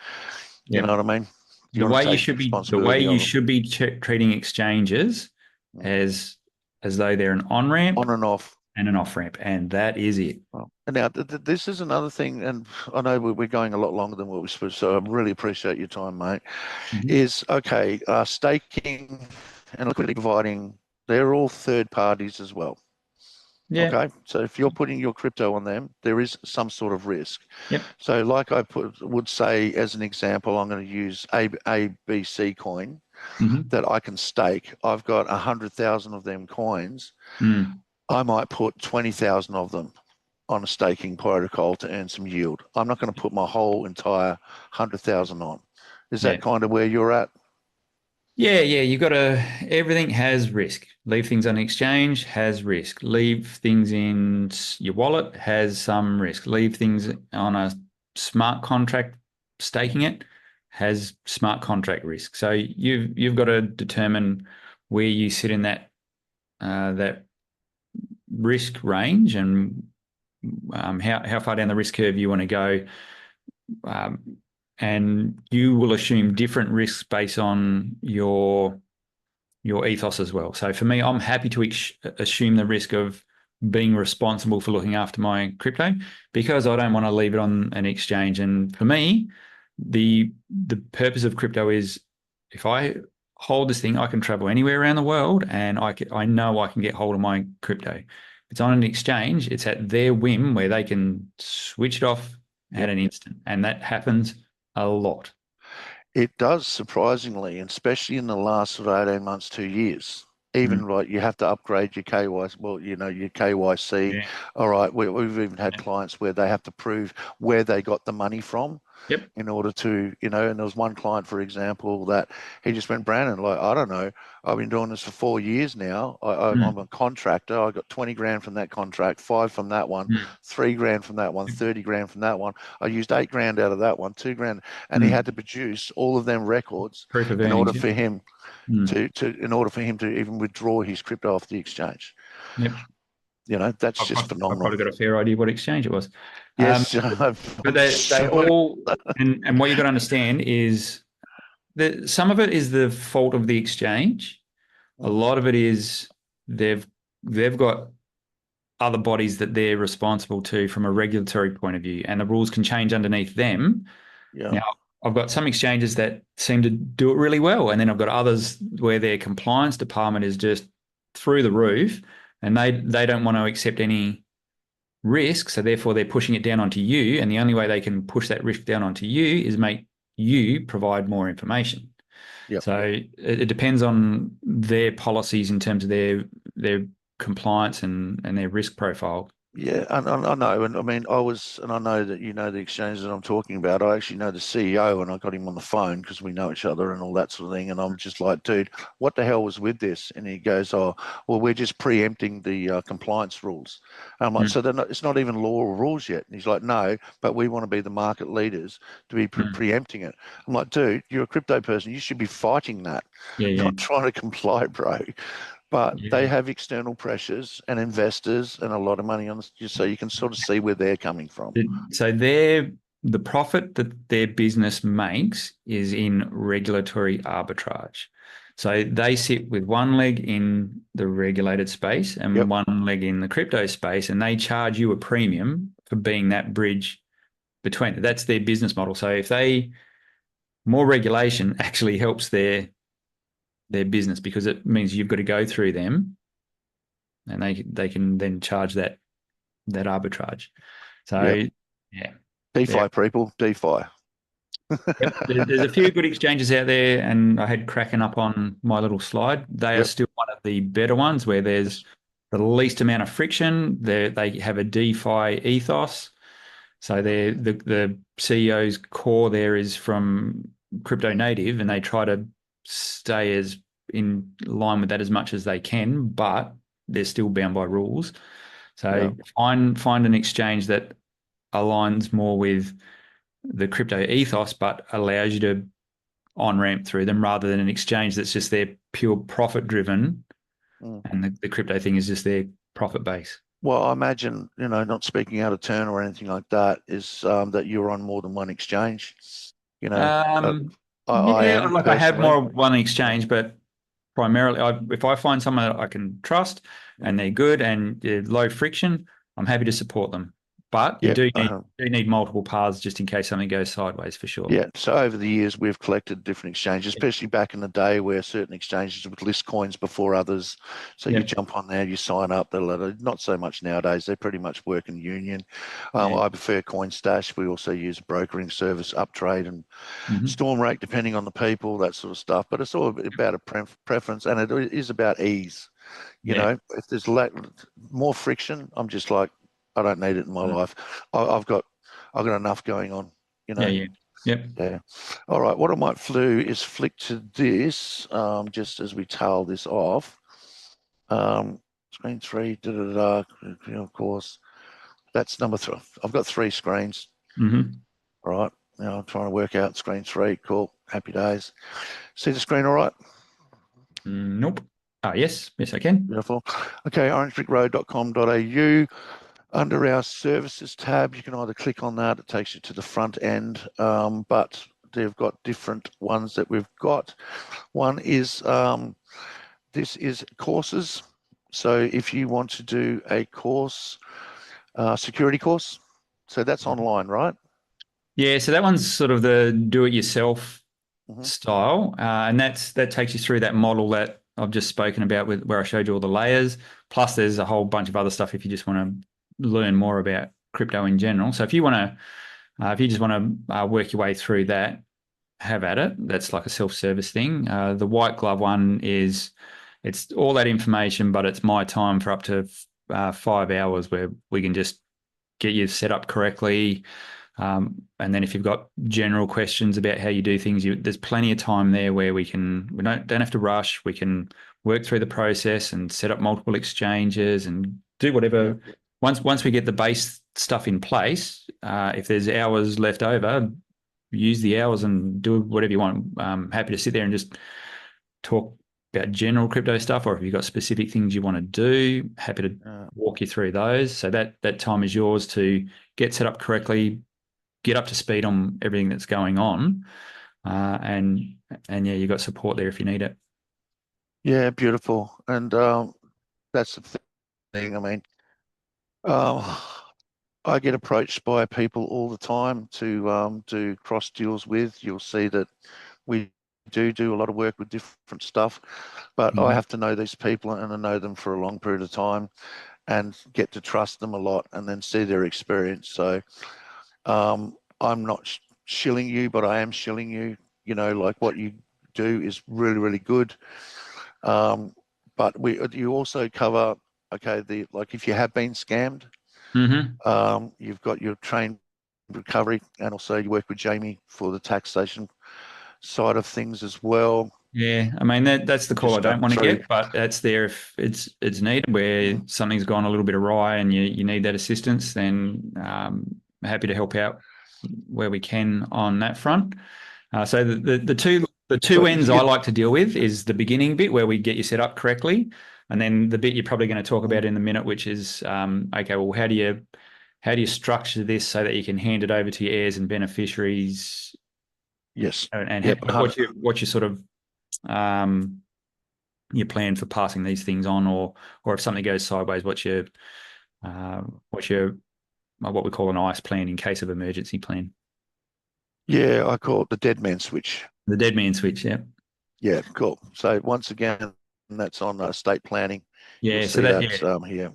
You Yeah. know what I mean? You The want way to you take should be the way responsibility you of them. should be treating exchanges Mm. as though they're an on ramp On and off. and an off ramp, and that is it. Well, and now this is another thing, and I know we're going a lot longer than what we supposed, so I really appreciate your time, mate. Mm-hmm. Is okay, staking and liquidity providing, they're all third parties as well. Yeah. Okay, so if you're putting your crypto on them, there is some sort of risk. Yep. So, like would say as an example, I'm going to use ABC coin Mm-hmm. that I can stake. I've got 100,000 of them coins. Mm. I might put 20,000 of them on a staking protocol to earn some yield. I'm not going to put my whole entire 100,000 on. Is Yeah. that kind of where you're at? Yeah. You've got to, everything has risk. Leave things on the exchange has risk. Leave things in your wallet has some risk. Leave things on a smart contract, staking it has smart contract risk. So you've got to determine where you sit in that risk range and how far down the risk curve you want to go. Um, and you will assume different risks based on your ethos as well. So for me, I'm happy to assume the risk of being responsible for looking after my crypto because I don't want to leave it on an exchange. And for me, the purpose of crypto is if I hold this thing, I can travel anywhere around the world, and I know I can get hold of my crypto. If it's on an exchange, it's at their whim where they can switch it off at Yep. an instant, and that happens a lot. It does, surprisingly, and especially in the last sort of 18 months, 2 years. Mm. Even like you have to upgrade your KYC, well, your KYC. Yeah. All right, we've even had clients where they have to prove where they got the money from Yep. in order to, and there was one client, for example, that he just went, Brandon, like, I don't know, I've been doing this for 4 years now. I'm Mm. a contractor. I got 20 grand from that contract, five from that one, Mm. 3 grand from that one, 30 grand from that one. I used 8 grand out of that one, 2 grand, and he Mm. had to produce all of them records Proof of in order earnings. Yep. for him Mm. in order for him to even withdraw his crypto off the exchange. Yep. That's I've, just I've phenomenal. probably got a fair idea what exchange it was. Um, Yes, but I'm they sure. all, and what you've got to understand is that some of it is the fault of the exchange. A lot of it is they've they've got other bodies that they're responsible to from a regulatory point of view, and the rules can change underneath them. Yeah, Now, I've got some exchanges that seem to do it really well, and then I've got others where their compliance department is just through the roof, and they don't want to accept any risk, so therefore they're pushing it down onto you, and the only way they can push that risk down onto you is make you provide more information. yeah. So it depends on their policies in terms of their compliance and their risk profile. Yeah, I know, and I mean, and I know that you know the exchange that I'm talking about. I actually know the CEO, and I got him on the phone because we know each other and all that sort of thing. And I'm just like, dude, what the hell was with this? And he goes, oh, well, we're just preempting the compliance rules. And I'm like, Mm, so it's not even law or rules yet. And he's like, no, but we want to be the market leaders to be mm. preempting it. I'm like, dude, you're a crypto person. You should be fighting that, Yeah, yeah, not trying to comply, bro. But they yeah. have external pressures and investors and a lot of money on this, so you can sort of see where they're coming from. So the profit that their business makes is in regulatory arbitrage. So they sit with one leg in the regulated space Yep. and one leg in the crypto space, and they charge you a premium for being that bridge between. That's their business model. So if they more regulation actually helps their business because it means you've got to go through them, and they can then charge that arbitrage. Yep. So yeah, yeah. DeFi people, DeFi. Yep. There's a few good exchanges out there, and I had Kraken up on my little slide. They are Yep. still one of the better ones where there's the least amount of friction. They have a DeFi ethos. So the CEO's core there is from crypto native and they try to stay as in line with that as much as they can, but they're still bound by rules. Yeah. So find an exchange that aligns more with the crypto ethos, but allows you to on ramp through them rather than an exchange that's just their pure profit driven, Mm. and the crypto thing is just their profit base. Well, I imagine, not speaking out of turn or anything like that, is that you're on more than one exchange. You know, uh, Um, I yeah, am like I have personally. more one exchange, but primarily, if I find someone that I can trust Mm. and they're good and they're low friction, I'm happy to support them. But you Yep. do need multiple paths just in case something goes sideways for sure. Yeah. So over the years, we've collected different exchanges, especially back in the day where certain exchanges would list coins before others. So you Yep. jump on there, you sign up. Not so much nowadays. They pretty much work in union. Yeah. I prefer CoinStash. We also use a brokering service, Uptrade and Mm-hmm. Stormrake, depending on the people, that sort of stuff. But it's all about a preference, and it is about ease. Yeah. If there's more friction, I'm just like, I don't need it in my Mm. life. I've got enough going on. You Yeah. know. Yeah. Yep. Yeah. All right. What I might do is flick to this, just as we tail this off. Screen three, da da da. Of course, that's number three. I've got three screens. Mm-hmm. All right. Now I'm trying to work out screen three. Cool. Happy days. See the screen all right? Nope. Ah, yes. Yes, I can. Beautiful. Okay, orangebrickroad.com.au. Under our services tab, you can either click on that, it takes you to the front end, but they've got different ones that we've got. One is this is courses. So if you want to do a course, security course, so that's online, right? Yeah, so that one's sort of the do-it-yourself Mm-hmm. style, and that takes you through that model that I've just spoken about with where I showed you all the layers. Plus, there's a whole bunch of other stuff if you just want to learn more about crypto in general. So if you just want to work your way through that, have at it. That's like a self-service thing. The white glove one it's all that information, but it's my time for up to 5 hours where we can just get you set up correctly. And then if you've got general questions about how you do things, there's plenty of time there where we don't have to rush. We can work through the process and set up multiple exchanges and do Yeah. whatever. Once we get the base stuff in place, if there's hours left over, use the hours and do whatever you want. Happy to sit there and just talk about general crypto stuff, or if you've got specific things you want to do, happy to walk you through those. So that time is yours to get set up correctly, get up to speed on everything that's going on, and yeah, you've got support there if you need it. Yeah, beautiful. And that's the thing. I mean, um, I get approached by people all the time to do cross deals with. You'll see that we do a lot of work with different stuff, but I Mhm. have to know these people and I know them for a long period of time and get to trust them a lot and then see their experience. So I'm not shilling you, but I am shilling you. Like what you do is really, really good. But you also cover, okay, like if you have been scammed, Mhm. you've got your train recovery, and also you work with Jamie for the taxation side of things as well. Yeah, I mean that's the call I Just don't going want to through. get, but that's there if it's needed where something's gone a little bit awry and you need that assistance. Then happy to help out where we can on that front. So the two So ends if I you, like to deal with is the beginning bit where we get you set up correctly, and then the bit you're probably going to talk about in a minute, which is okay. Well, how do you structure this so that you can hand it over to your heirs and beneficiaries, yes, and yep, what's your sort of um, your plan for passing these things on, or if something goes sideways, uh, what's your what we call an ICE plan in case of emergency plan, yeah, I call it the dead man switch. the dead man switch. Yeah. Yeah, cool. So once again, that's on estate planning. You'll Yeah, so see that that yeah, here.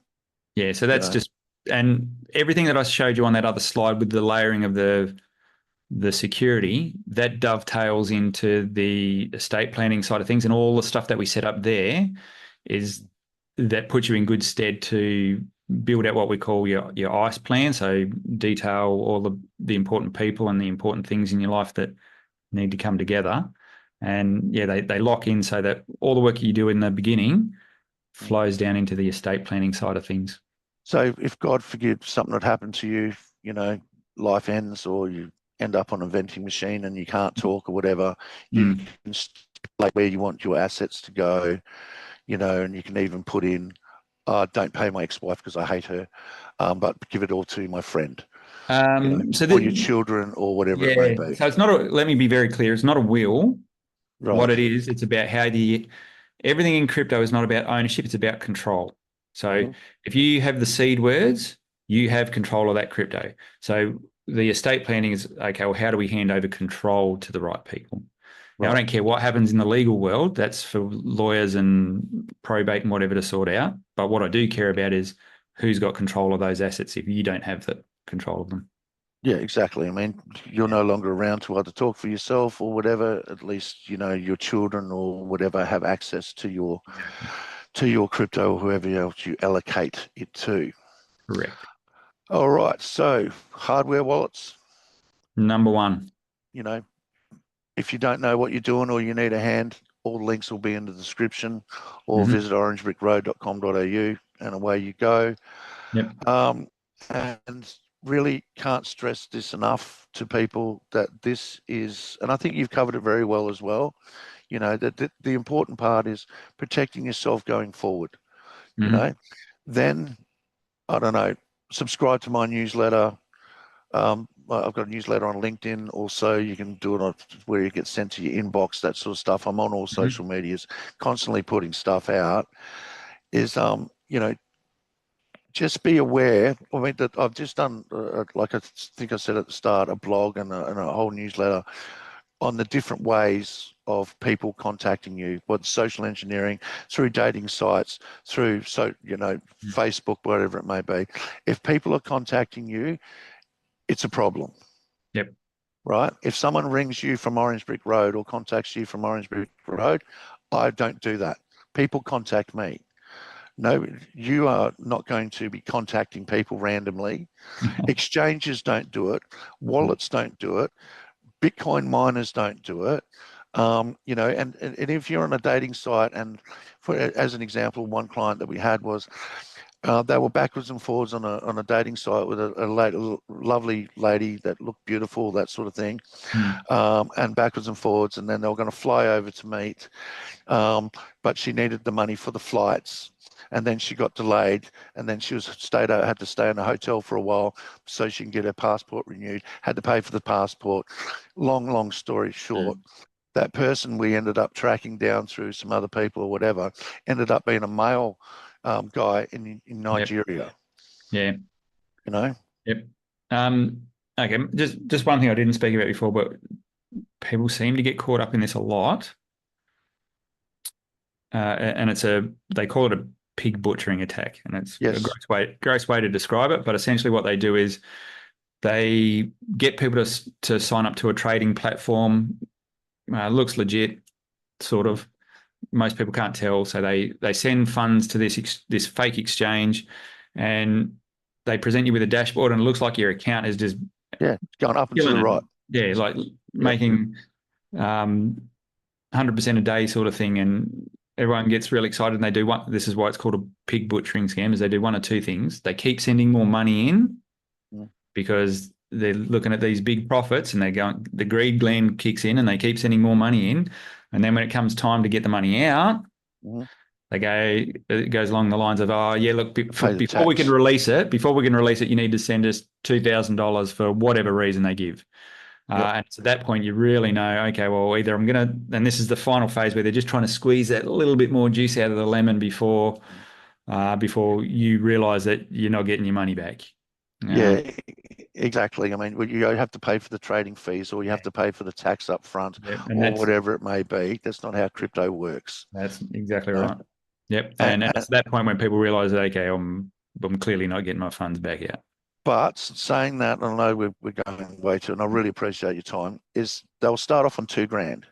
yeah, so You that's know, just and everything that I showed you on that other slide with the layering of the security that dovetails into the estate planning side of things, and all the stuff that we set up there is that puts you in good stead to build out what we call your ICE plan. So detail all the important people and the important things in your life that need to come together. And yeah, they lock in so that all the work you do in the beginning flows down into the estate planning side of things. So if God forbid something had happened to you, you know, life ends or you end up on a vending machine and you can't talk or whatever, you can stipulate where you want your assets to go, you know, and you can even put in, don't pay my ex-wife because I hate her, but give it all to my friend, you know, So or your children or whatever it may yeah, be. so it's not a, let me be very clear, it's not a will. What Right. it is, it's about how everything in crypto is not about ownership, it's about control. So if you have the seed words, you have control of that crypto. So the estate planning is, okay, well, how do we hand over control to the right people? Now, I Right. don't care what happens in the legal world, that's for lawyers and probate and whatever to sort out. But what I do care about is who's got control of those assets if you don't have the control of them. Yeah, exactly. I mean, you're no longer around to either talk for yourself or whatever. At least, you know, your children or whatever have access to your crypto or whoever else you allocate it to. Correct. All right. So hardware wallets, Number one. you know, if you don't know what you're doing or you need a hand, all the links will be in the description or visit orangebrickroad.com.au and away you go. Yep. And really can't stress this enough to people that this is, and I think you've covered it very well as well, you know, that the important part is protecting yourself going forward, you know. Then, I don't know, subscribe to my newsletter. I've got a newsletter on LinkedIn. Also, you can do it on where you get sent to your inbox, that sort of stuff. I'm on all social medias, constantly putting stuff out. Is you know, just be aware. I mean, that I've just done, like I think I said at the start, a blog and a whole newsletter on the different ways of people contacting you, whether social engineering, through dating sites, through Facebook, whatever it may be. If people are contacting you, it's a problem. Yep. Right? If someone rings you from Orange Brick Road or contacts you from Orange Brick Road, I don't do that. People contact me. No, you are not going to be contacting people randomly. Exchanges don't do it. Wallets don't do it. Bitcoin miners don't do it. You know, and if you're on a dating site, and as an example, one client that we had was they were backwards and forwards on a dating site with a lovely lady that looked beautiful, that sort of thing, and backwards and forwards, and then they were going to fly over to meet, but she needed the money for the flights. And then she got delayed, and then she had to stay in a hotel for a while so she can get her passport renewed. Had to pay for the passport. Long story short, that person we ended up tracking down through some other people or whatever ended up being a male guy in Nigeria. Yeah. You know. Yep. Okay. Just one thing I didn't speak about before, but people seem to get caught up in this a lot. And they call it a pig butchering attack, and it's Yes. a gross way to describe it. But essentially, what they do is they get people to sign up to a trading platform. Looks legit, sort of. Most people can't tell, so they send funds to this fake exchange, and they present you with a dashboard, and it looks like your account is just going up and to the right. Yeah, like making 100% a day sort of thing, and everyone gets really excited, and they do one. This is why it's called a pig butchering scam. Is they do one or two things. They keep sending more money in because they're looking at these big profits, and the greed gland kicks in, and they keep sending more money in. And then when it comes time to get the money out, it goes along the lines of, oh yeah, look, before we can release it, you need to send us $2,000 for whatever reason they give. And at that point, you really know, okay, well, either I'm going to, and this is the final phase where they're just trying to squeeze that little bit more juice out of the lemon before you realize that you're not getting your money back. Yeah, exactly. I mean, you have to pay for the trading fees, or you have to pay for the tax up front, or whatever it may be. That's not how crypto works. That's exactly right. Yep. And it's that point when people realize that, okay, I'm clearly not getting my funds back out. But saying that, I know we're going way too, and I really appreciate your time, is they'll start off on $2,000.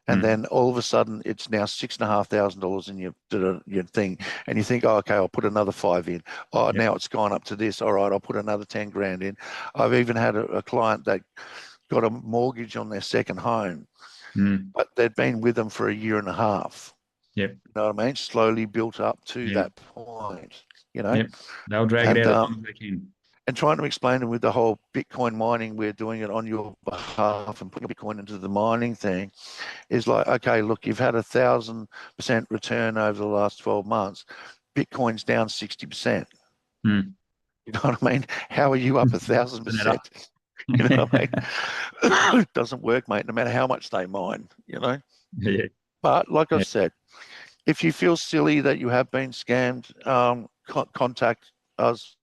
And then all of a sudden it's now $6,500 in your thing. And you think, oh, okay, I'll put another 5 in. Oh, now it's gone up to this. All right, I'll put another 10 grand in. I've even had a client that got a mortgage on their second home, but they'd been with them for a year and a half. Yep. You know what I mean? Slowly built up to Yep. that point, you know? Yep. They'll drag it out as long as they can. And trying to explain them with the whole Bitcoin mining, we're doing it on your behalf and putting Bitcoin into the mining thing is like, okay, look, you've had 1,000% return over the last 12 months. Bitcoin's down 60%. You know what I mean? How are you up 1,000%? You know what I mean? It doesn't work, mate, no matter how much they mine, you know? Yeah. But like I've said, if you feel silly that you have been scammed, contact us,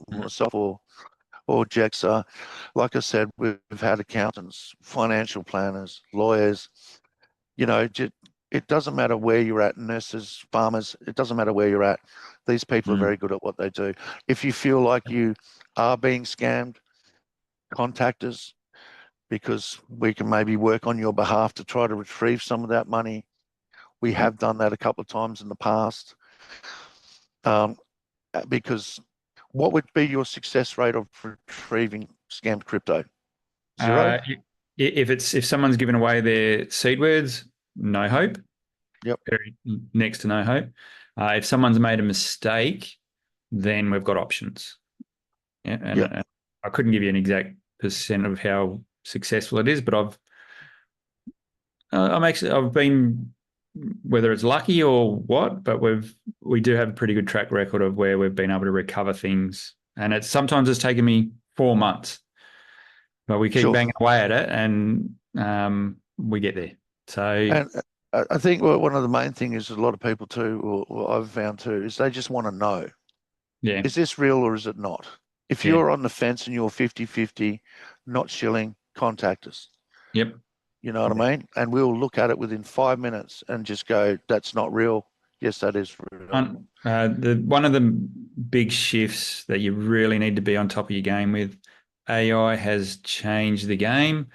myself or Jexxa. Like I said, we've had accountants, financial planners, lawyers. You know, it doesn't matter where you're at, nurses, farmers. It doesn't matter where you're at. These people are very good at what they do. If you feel like you are being scammed, contact us because we can maybe work on your behalf to try to retrieve some of that money. We have done that a couple of times in the past. Because what would be your success rate of retrieving scammed crypto? Zero? If someone's given away their seed words, no hope. Yep. Next to no hope. If someone's made a mistake, then we've got options. Yeah, and I couldn't give you an exact percent of how successful it is, but I've been, whether it's lucky or what, but we do have a pretty good track record of where we've been able to recover things, and sometimes it's taken me 4 months, but we keep banging away at it, and we get there. So, and I think one of the main things is a lot of people too, or I've found too, is they just want to know, is this real or is it not? If you're on the fence and you're 50-50, not shilling, contact us. Yep. You know what I mean? And we'll look at it within 5 minutes and just go, that's not real. Yes, that is real. One of the big shifts that you really need to be on top of your game with, AI has changed the game.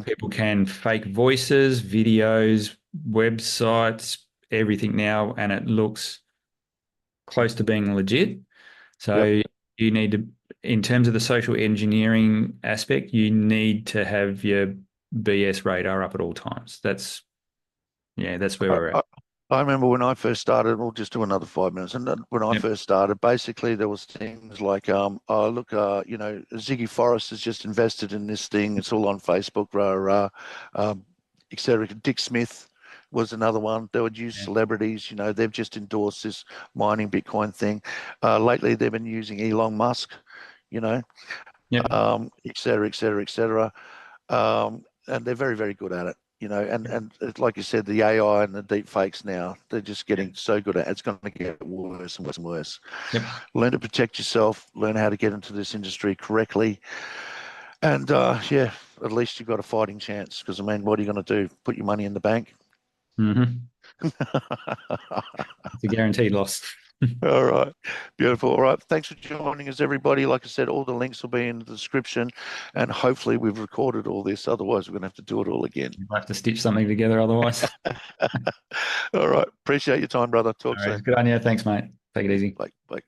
People can fake voices, videos, websites, everything now, and it looks close to being legit. So you need to, in terms of the social engineering aspect, you need to have your BS radar up at all times. That's where we're at. I remember when I first started, we'll just do another 5 minutes. And when I first started, basically there was things like, you know, Ziggy Forrest has just invested in this thing. It's all on Facebook, et cetera. Dick Smith was another one. They would use celebrities, you know, they've just endorsed this mining Bitcoin thing. Lately, they've been using Elon Musk, you know, et cetera, et cetera, et cetera. And they're very, very good at it. You know, and like you said, the AI and the deep fakes now, they're just getting so good at it. It's going to get worse and worse and worse. Learn to protect yourself, learn how to get into this industry correctly. And at least you've got a fighting chance because, I mean, what are you going to do? Put your money in the bank? It's a guaranteed loss. All right. Beautiful. All right. Thanks for joining us, everybody. Like I said, all the links will be in the description, and hopefully we've recorded all this. Otherwise, we're going to have to do it all again. We'll have to stitch something together otherwise. All right. Appreciate your time, brother. Talk soon. Good on you. Thanks, mate. Take it easy. Bye.